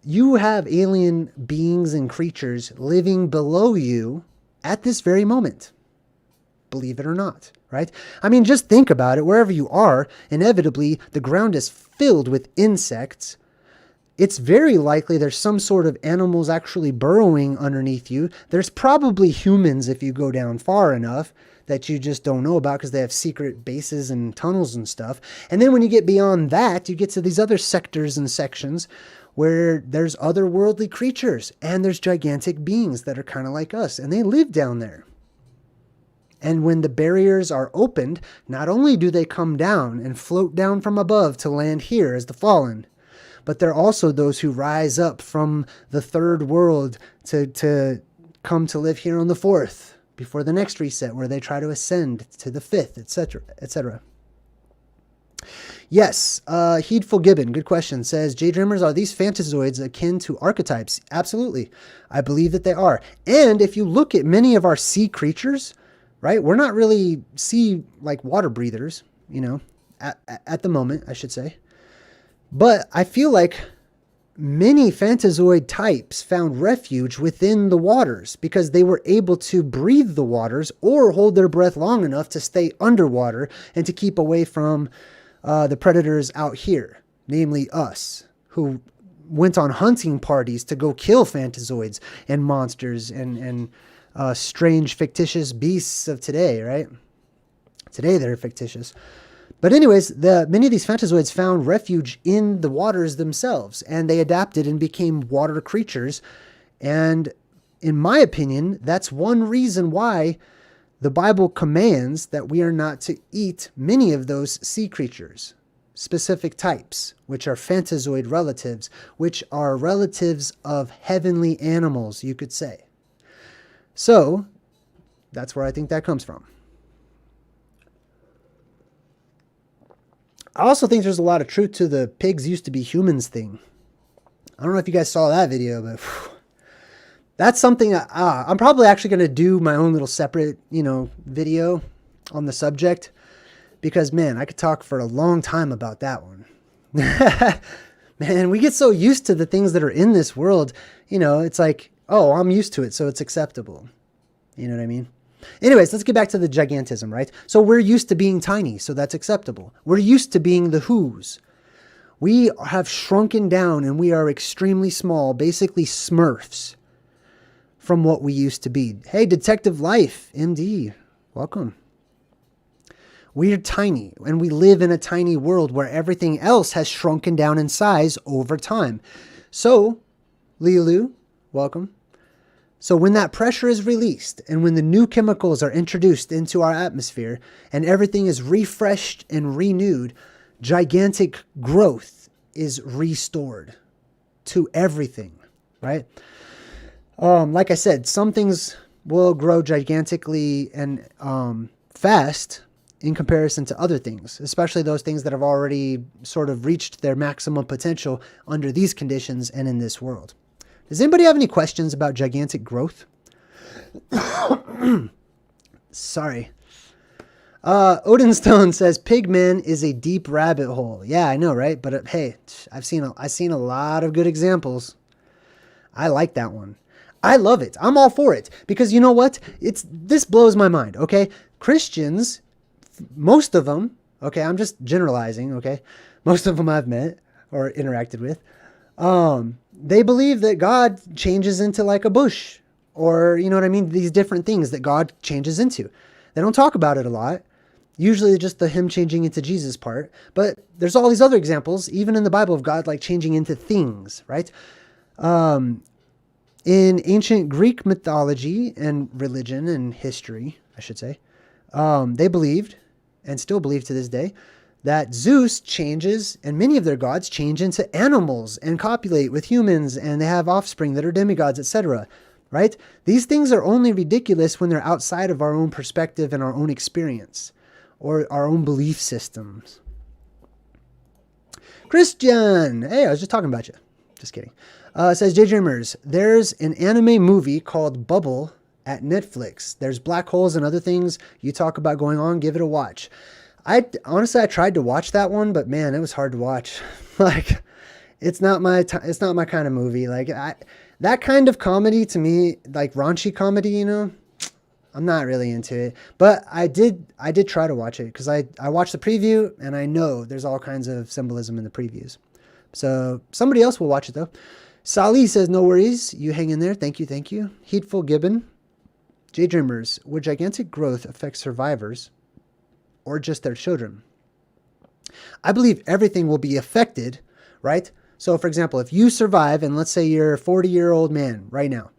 you have alien beings and creatures living below you at this very moment. Believe it or not, right? I mean, just think about it. Wherever you are, inevitably, the ground is filled with insects. it's very likely there's some sort of animals actually burrowing underneath you. There's probably humans if you go down far enough that you just don't know about because they have secret bases and tunnels and stuff. And then when you get beyond that, you get to these other sectors and sections where there's otherworldly creatures and there's gigantic beings that are kind of like us, and they live down there. And when the barriers are opened, not only do they come down and float down from above to land here as the fallen, but there are also those who rise up from the third world to come to live here on the fourth before the next reset, where they try to ascend to the fifth, etc., etc. Yes, Heedful Gibbon, good question, says, JayDreamerZ, are these Fantazoids akin to archetypes? Absolutely. I believe that they are. And if you look at many of our sea creatures, right, we're not really sea, like water breathers, you know, at the moment, I should say. But I feel like many Fantazoid types found refuge within the waters because they were able to breathe the waters or hold their breath long enough to stay underwater and to keep away from the predators out here, namely us, who went on hunting parties to go kill Fantazoids and monsters and strange fictitious beasts of today, right? Today they're fictitious. But anyways, many of these Fantazoids found refuge in the waters themselves, and they adapted and became water creatures. And in my opinion, that's one reason why the Bible commands that we are not to eat many of those sea creatures, specific types, which are Fantazoid relatives, which are relatives of heavenly animals, you could say. So that's where I think that comes from. I also think there's a lot of truth to the pigs used to be humans thing. I don't know if you guys saw that video, but that's something I'm probably actually going to do my own little separate, video on the subject, because man, I could talk for a long time about that one. Man, we get so used to the things that are in this world, it's like, oh, I'm used to it, so it's acceptable. You know what I mean? Anyways, let's get back to the gigantism, right? So we're used to being tiny, so that's acceptable. We're used to being the who's. We have shrunken down and we are extremely small, basically Smurfs from what we used to be. Hey, Detective Life, MD, welcome. We're tiny and we live in a tiny world where everything else has shrunken down in size over time. So, Lilu, welcome. So when that pressure is released and when the new chemicals are introduced into our atmosphere and everything is refreshed and renewed, gigantic growth is restored to everything, right? Like I said, some things will grow gigantically and fast in comparison to other things, especially those things that have already sort of reached their maximum potential under these conditions and in this world. Does anybody have any questions about gigantic growth? Sorry. Odinstone says Pigman is a deep rabbit hole. Yeah, I know, right? But hey, I've seen a lot of good examples. I like that one. I love it. I'm all for it because you know what? This blows my mind. Okay, Christians, most of them. Okay, I'm just generalizing. Okay, most of them I've met or interacted with. They believe that God changes into like a bush or, you know what I mean? These different things that God changes into. They don't talk about it a lot. Usually just the him changing into Jesus part. But there's all these other examples, even in the Bible, of God like changing into things, right? In ancient Greek mythology and religion and history, I should say, they believed and still believe to this day that Zeus changes, and many of their gods change into animals and copulate with humans, and they have offspring that are demigods, etc. Right? These things are only ridiculous when they're outside of our own perspective and our own experience, or our own belief systems. Christian! Hey, I was just talking about you. Just kidding. Says JayDreamerZ, there's an anime movie called Bubble at Netflix. There's black holes and other things you talk about going on. Give it a watch. I tried to watch that one, but man, it was hard to watch. Like, it's not my kind of movie. Like that kind of comedy to me, like raunchy comedy, I'm not really into it. But I did try to watch it because I watched the preview and I know there's all kinds of symbolism in the previews. So somebody else will watch it though. Sally says, no worries. You hang in there. Thank you. Thank you. Heatful Gibbon. JayDreamerZ, would gigantic growth affect survivors or just their children? I believe everything will be affected, right? So for example, if you survive and let's say you're a 40-year-old man right now,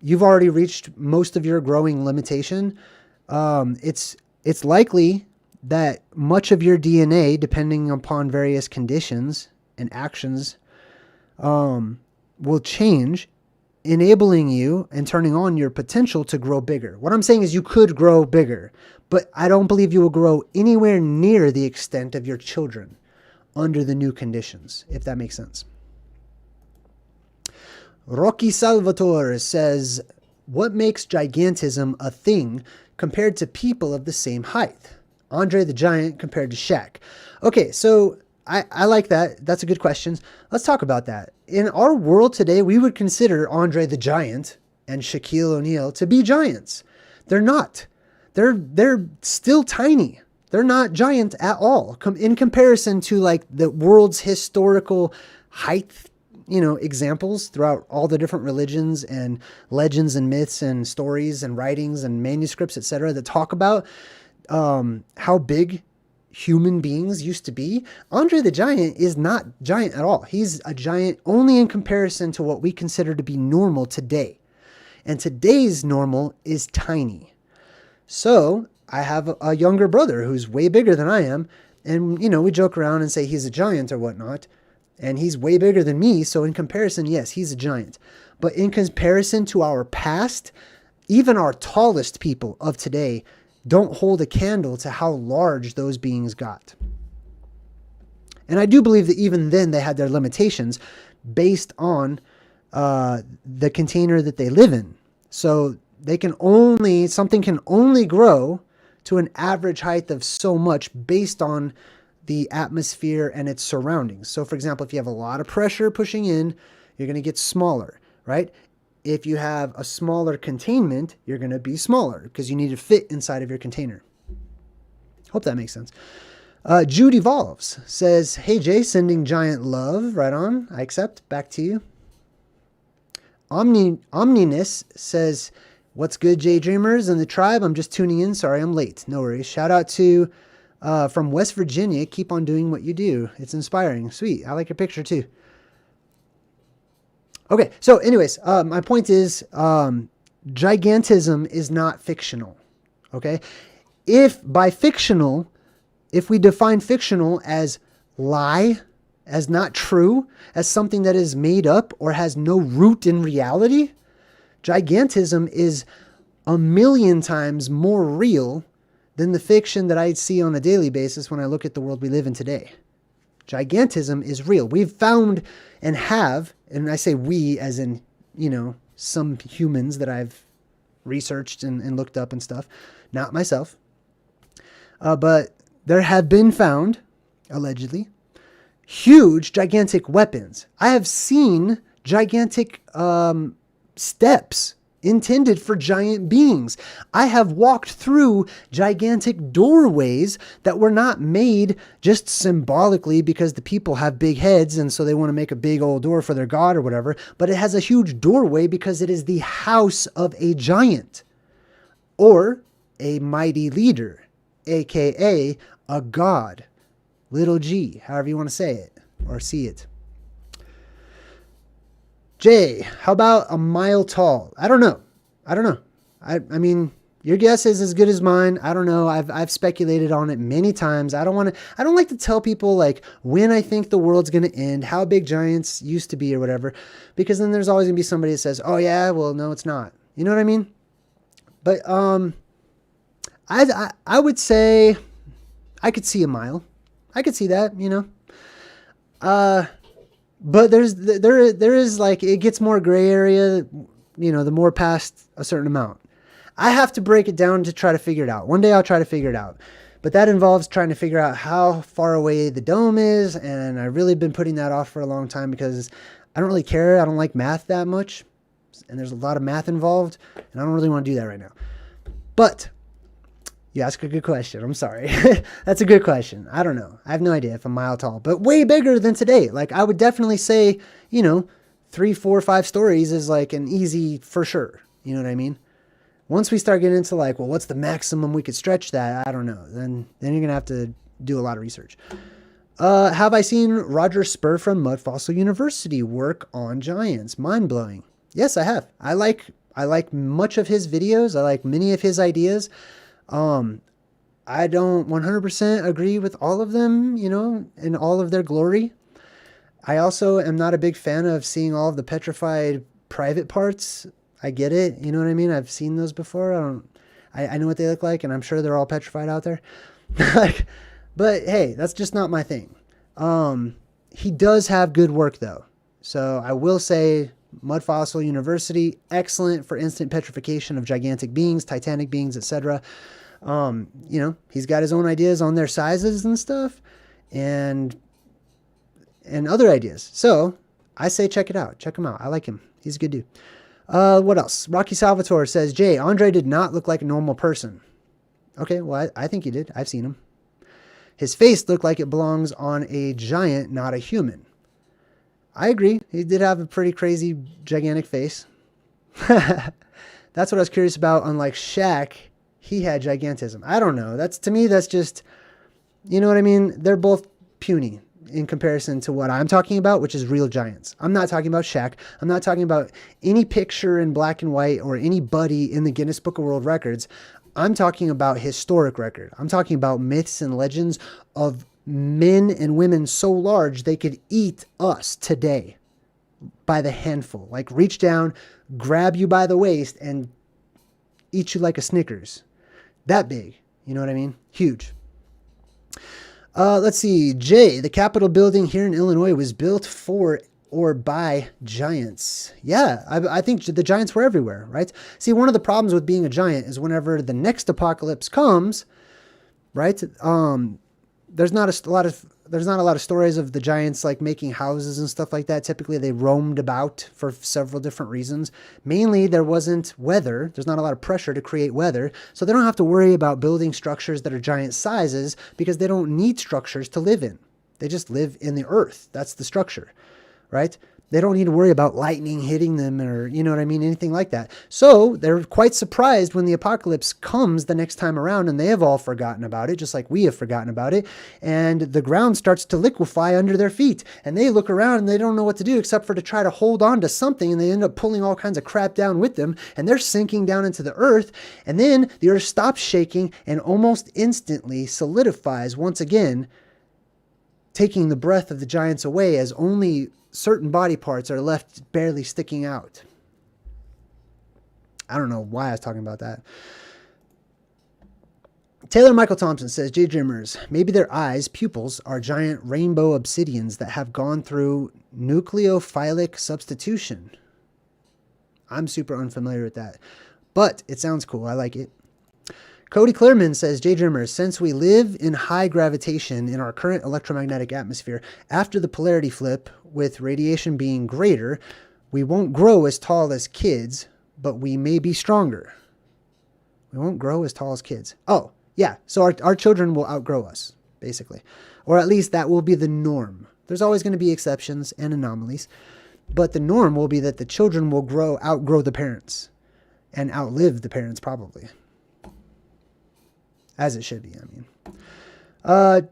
you've already reached most of your growing limitation. It's likely that much of your DNA, depending upon various conditions and actions, will change, enabling you and turning on your potential to grow bigger. What I'm saying is you could grow bigger, but I don't believe you will grow anywhere near the extent of your children under the new conditions, if that makes sense. Rocky Salvatore says, what makes gigantism a thing compared to people of the same height? Andre the Giant compared to Shaq. Okay, so I like that. That's a good question. Let's talk about that. In our world today, we would consider Andre the Giant and Shaquille O'Neal to be giants. They're not. They're still tiny. They're not giant at all in comparison to like the world's historical height, examples throughout all the different religions and legends and myths and stories and writings and manuscripts, etc., that talk about how big human beings used to be. Andre the Giant is not giant at all. He's a giant only in comparison to what we consider to be normal today. And today's normal is tiny. So I have a younger brother who's way bigger than I am. And, we joke around and say he's a giant or whatnot. And he's way bigger than me. So in comparison, yes, he's a giant. But in comparison to our past, even our tallest people of today don't hold a candle to how large those beings got. And I do believe that even then they had their limitations based on the container that they live in. So something can only grow to an average height of so much based on the atmosphere and its surroundings. So for example, if you have a lot of pressure pushing in, you're going to get smaller, right? If you have a smaller containment, you're going to be smaller because you need to fit inside of your container. Hope that makes sense. Jude Evolves says, hey Jay, sending giant love. Right on. I accept. Back to you. Omniness says, what's good, JayDreamerZ and the tribe? I'm just tuning in. Sorry, I'm late. No worries. Shout out to from West Virginia. Keep on doing what you do. It's inspiring. Sweet. I like your picture too. Okay, so anyways, my point is gigantism is not fictional, okay? If we define fictional as lie, as not true, as something that is made up or has no root in reality, gigantism is 1,000,000 times more real than the fiction that I see on a daily basis when I look at the world we live in today. Gigantism is real. We've found and have, and I say we as in, some humans that I've researched and looked up and stuff, not myself. But there have been found, allegedly, huge, gigantic weapons. I have seen gigantic steps intended for giant beings. I have walked through gigantic doorways that were not made just symbolically because the people have big heads and so they want to make a big old door for their god or whatever, but it has a huge doorway because it is the house of a giant or a mighty leader, aka a god, little g, however you want to say it or see it. Jay, how about a mile tall? I don't know. I mean, your guess is as good as mine. I don't know. I've speculated on it many times. I don't like to tell people like when I think the world's going to end, how big giants used to be or whatever, because then there's always going to be somebody that says, oh yeah, well, no, it's not. You know what I mean? But I would say I could see a mile. I could see that, But there is like, it gets more gray area, the more past a certain amount. I have to break it down to try to figure it out. One day I'll try to figure it out. But that involves trying to figure out how far away the dome is. And I've really been putting that off for a long time because I don't really care. I don't like math that much. And there's a lot of math involved. And I don't really want to do that right now. But You ask a good question. I'm sorry. That's a good question. I don't know. I have no idea if a mile tall, but way bigger than today. Like I would definitely say, 3, 4, 5 stories is like an easy for sure. You know what I mean? Once we start getting into like, well, what's the maximum we could stretch that? I don't know. Then you're going to have to do a lot of research. Have I seen Roger Spur from Mud Fossil University work on giants? Mind blowing. Yes, I have. I like much of his videos. I like many of his ideas. I don't 100% agree with all of them, in all of their glory. I also am not a big fan of seeing all of the petrified private parts. I get it. You know what I mean? I've seen those before. I know what they look like, and I'm sure they're all petrified out there. But hey, that's just not my thing. He does have good work though. So I will say Mud Fossil University, excellent for instant petrification of gigantic beings, titanic beings, etc. He's got his own ideas on their sizes and stuff and other ideas. So I say check it out. Check him out. I like him. He's a good dude. What else? Rocky Salvatore says, Jay, Andre did not look like a normal person. Okay, well, I think he did. I've seen him. His face looked like it belongs on a giant, not a human. I agree. He did have a pretty crazy, gigantic face. That's what I was curious about. Unlike Shaq, he had gigantism. I don't know. To me, that's just, you know what I mean? They're both puny in comparison to what I'm talking about, which is real giants. I'm not talking about Shaq. I'm not talking about any picture in black and white or anybody in the Guinness Book of World Records. I'm talking about historic record. I'm talking about myths and legends of men and women so large they could eat us today by the handful. Like reach down, grab you by the waist, and eat you like a Snickers. That big. You know what I mean? Huge. Let's see. Jay, the Capitol building here in Illinois was built for or by giants. Yeah, I think the giants were everywhere, right? See, one of the problems with being a giant is whenever the next apocalypse comes, right? There's not a lot of stories of the giants like making houses and stuff like that. Typically, they roamed about for several different reasons. Mainly, there wasn't weather. There's not a lot of pressure to create weather, so they don't have to worry about building structures that are giant sizes because they don't need structures to live in. They just live in the earth. That's the structure, right? They don't need to worry about lightning hitting them or, you know what I mean, anything like that. So they're quite surprised when the apocalypse comes the next time around and they have all forgotten about it, just like we have forgotten about it. And the ground starts to liquefy under their feet. And they look around and they don't know what to do except for to try to hold on to something. And they end up pulling all kinds of crap down with them. And they're sinking down into the earth. And then the earth stops shaking and almost instantly solidifies once again, taking the breath of the giants away as only certain body parts are left barely sticking out. I don't know why I was talking about that. Taylor Michael Thompson says, JayDreamerZ, maybe their eyes, pupils, are giant rainbow obsidians that have gone through nucleophilic substitution. I'm super unfamiliar with that, but it sounds cool. I like it. Cody Clearman says, JayDreamerZ, since we live in high gravitation in our current electromagnetic atmosphere, after the polarity flip, with radiation being greater, we won't grow as tall as kids, but we may be stronger. We won't grow as tall as kids. Oh, yeah. So our children will outgrow us, basically. Or at least that will be the norm. There's always going to be exceptions and anomalies, but the norm will be that the children will outgrow the parents and outlive the parents probably. As it should be, I mean.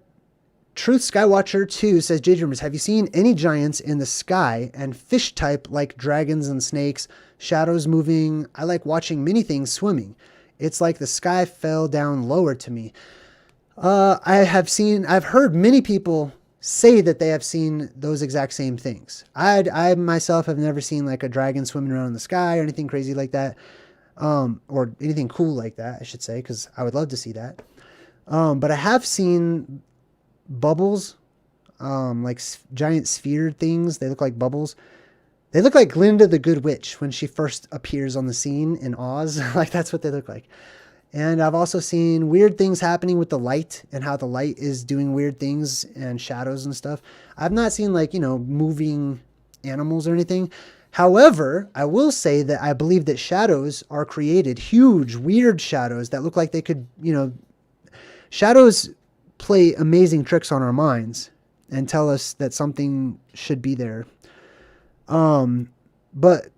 Truth Skywatcher 2 says, JayDreamerZ, have you seen any giants in the sky and fish type like dragons and snakes, shadows moving? I like watching many things swimming. It's like the sky fell down lower to me. I've heard many people say that they have seen those exact same things. I myself have never seen like a dragon swimming around in the sky or anything crazy like that. Or anything cool like that, I should say, because I would love to see that. But I have seen bubbles, like giant sphere things. They look like bubbles. They look like Glinda the Good Witch when she first appears on the scene in Oz. Like that's what they look like. And I've also seen weird things happening with the light and how the light is doing weird things and shadows and stuff. I've not seen like, moving animals or anything. However, I will say that I believe that shadows are created, huge, weird shadows that look like they could, Shadows play amazing tricks on our minds and tell us that something should be there. But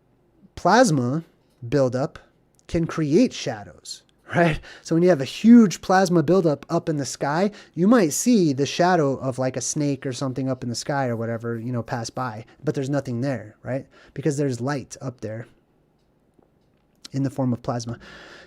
plasma buildup can create shadows, right? So when you have a huge plasma buildup up in the sky, you might see the shadow of like a snake or something up in the sky or whatever, pass by, but there's nothing there, right? Because there's light up there in the form of plasma.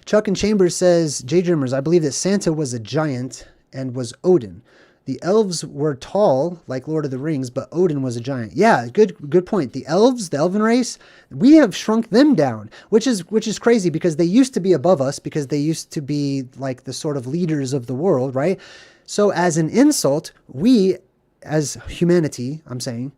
Chuck and Chambers says, JayDreamerZ, I believe that Santa was a giant and was Odin. The elves were tall, like Lord of the Rings, but Odin was a giant. Yeah, good point. The elves, the elven race, we have shrunk them down, which is crazy because they used to be above us, because they used to be like the sort of leaders of the world, right? So as an insult, we, as humanity, I'm saying,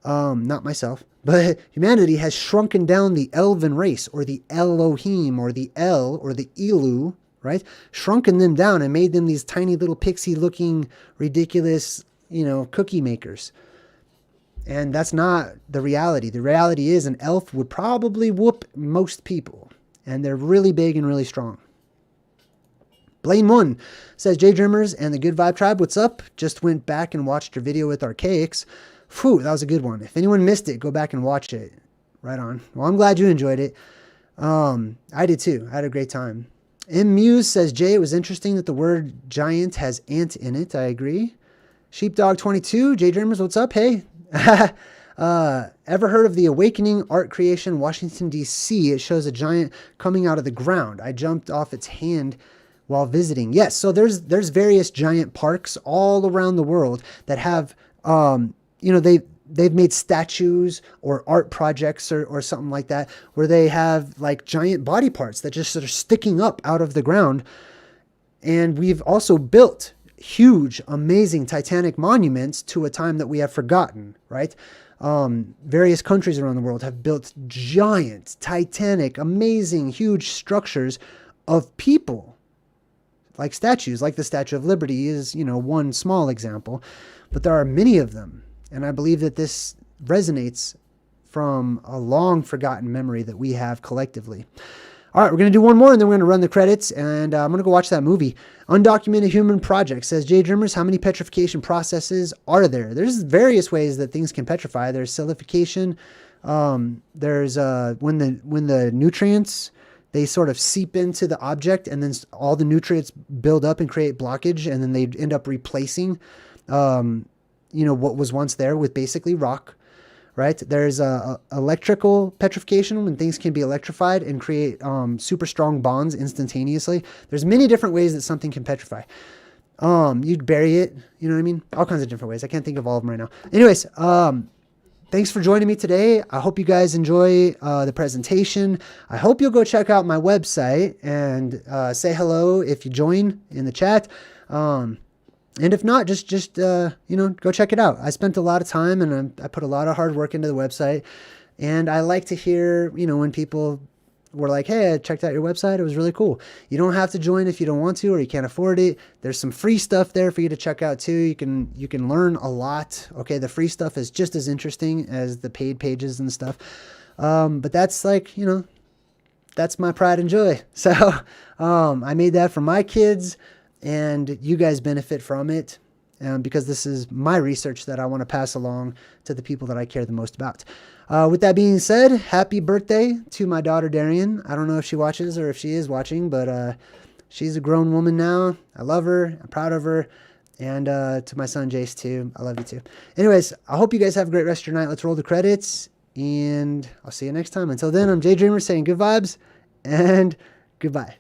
not myself, but humanity has shrunken down the elven race, or the Elohim, or the El, or the Elu, right? Shrunken them down and made them these tiny little pixie looking ridiculous, cookie makers. And that's not the reality. The reality is an elf would probably whoop most people, and they're really big and really strong. Blaine One says, JayDreamerZ and the Good Vibe Tribe, what's up? Just went back and watched your video with Archaics. Phew, that was a good one. If anyone missed it, go back and watch it. Right on. Well, I'm glad you enjoyed it. I did too. I had a great time. M. Muse says, Jay, it was interesting that the word giant has ant in it. I agree. Sheepdog22, JayDreamerZ, what's up? Hey. Ever heard of the Awakening art creation, Washington, D.C.? It shows a giant coming out of the ground. I jumped off its hand while visiting. Yes, so there's various giant parks all around the world that have, they've made statues or art projects or something like that, where they have like giant body parts that just sort of sticking up out of the ground. And we've also built huge, amazing Titanic monuments to a time that we have forgotten, right? Various countries around the world have built giant, Titanic, amazing, huge structures of people, like statues, like the Statue of Liberty is, one small example, but there are many of them. And I believe that this resonates from a long forgotten memory that we have collectively. All right, we're going to do one more and then we're going to run the credits, and I'm going to go watch that movie. Undocumented Human Project says, JayDreamerZ, how many petrification processes are there? There's various ways that things can petrify. There's silification. There's when the nutrients, they sort of seep into the object, and then all the nutrients build up and create blockage, and then they end up replacing what was once there with basically rock, right? There's electrical petrification, when things can be electrified and create super strong bonds instantaneously. There's many different ways that something can petrify. You'd bury it, you know what I mean? All kinds of different ways. I can't think of all of them right now. Anyways, thanks for joining me today. I hope you guys enjoy the presentation. I hope you'll go check out my website and say hello if you join in the chat. And if not, just go check it out. I spent a lot of time and I put a lot of hard work into the website. And I like to hear, when people were like, hey, I checked out your website. It was really cool. You don't have to join if you don't want to or you can't afford it. There's some free stuff there for you to check out too. You can learn a lot. Okay, the free stuff is just as interesting as the paid pages and stuff. But that's like, that's my pride and joy. So I made that for my kids. And you guys benefit from it because this is my research that I want to pass along to the people that I care the most about. With that being said, happy birthday to my daughter, Darian. I don't know if she watches or if she is watching, but she's a grown woman now. I love her. I'm proud of her. And to my son, Jace, too. I love you, too. Anyways, I hope you guys have a great rest of your night. Let's roll the credits, and I'll see you next time. Until then, I'm JayDreamerZ saying good vibes and goodbye.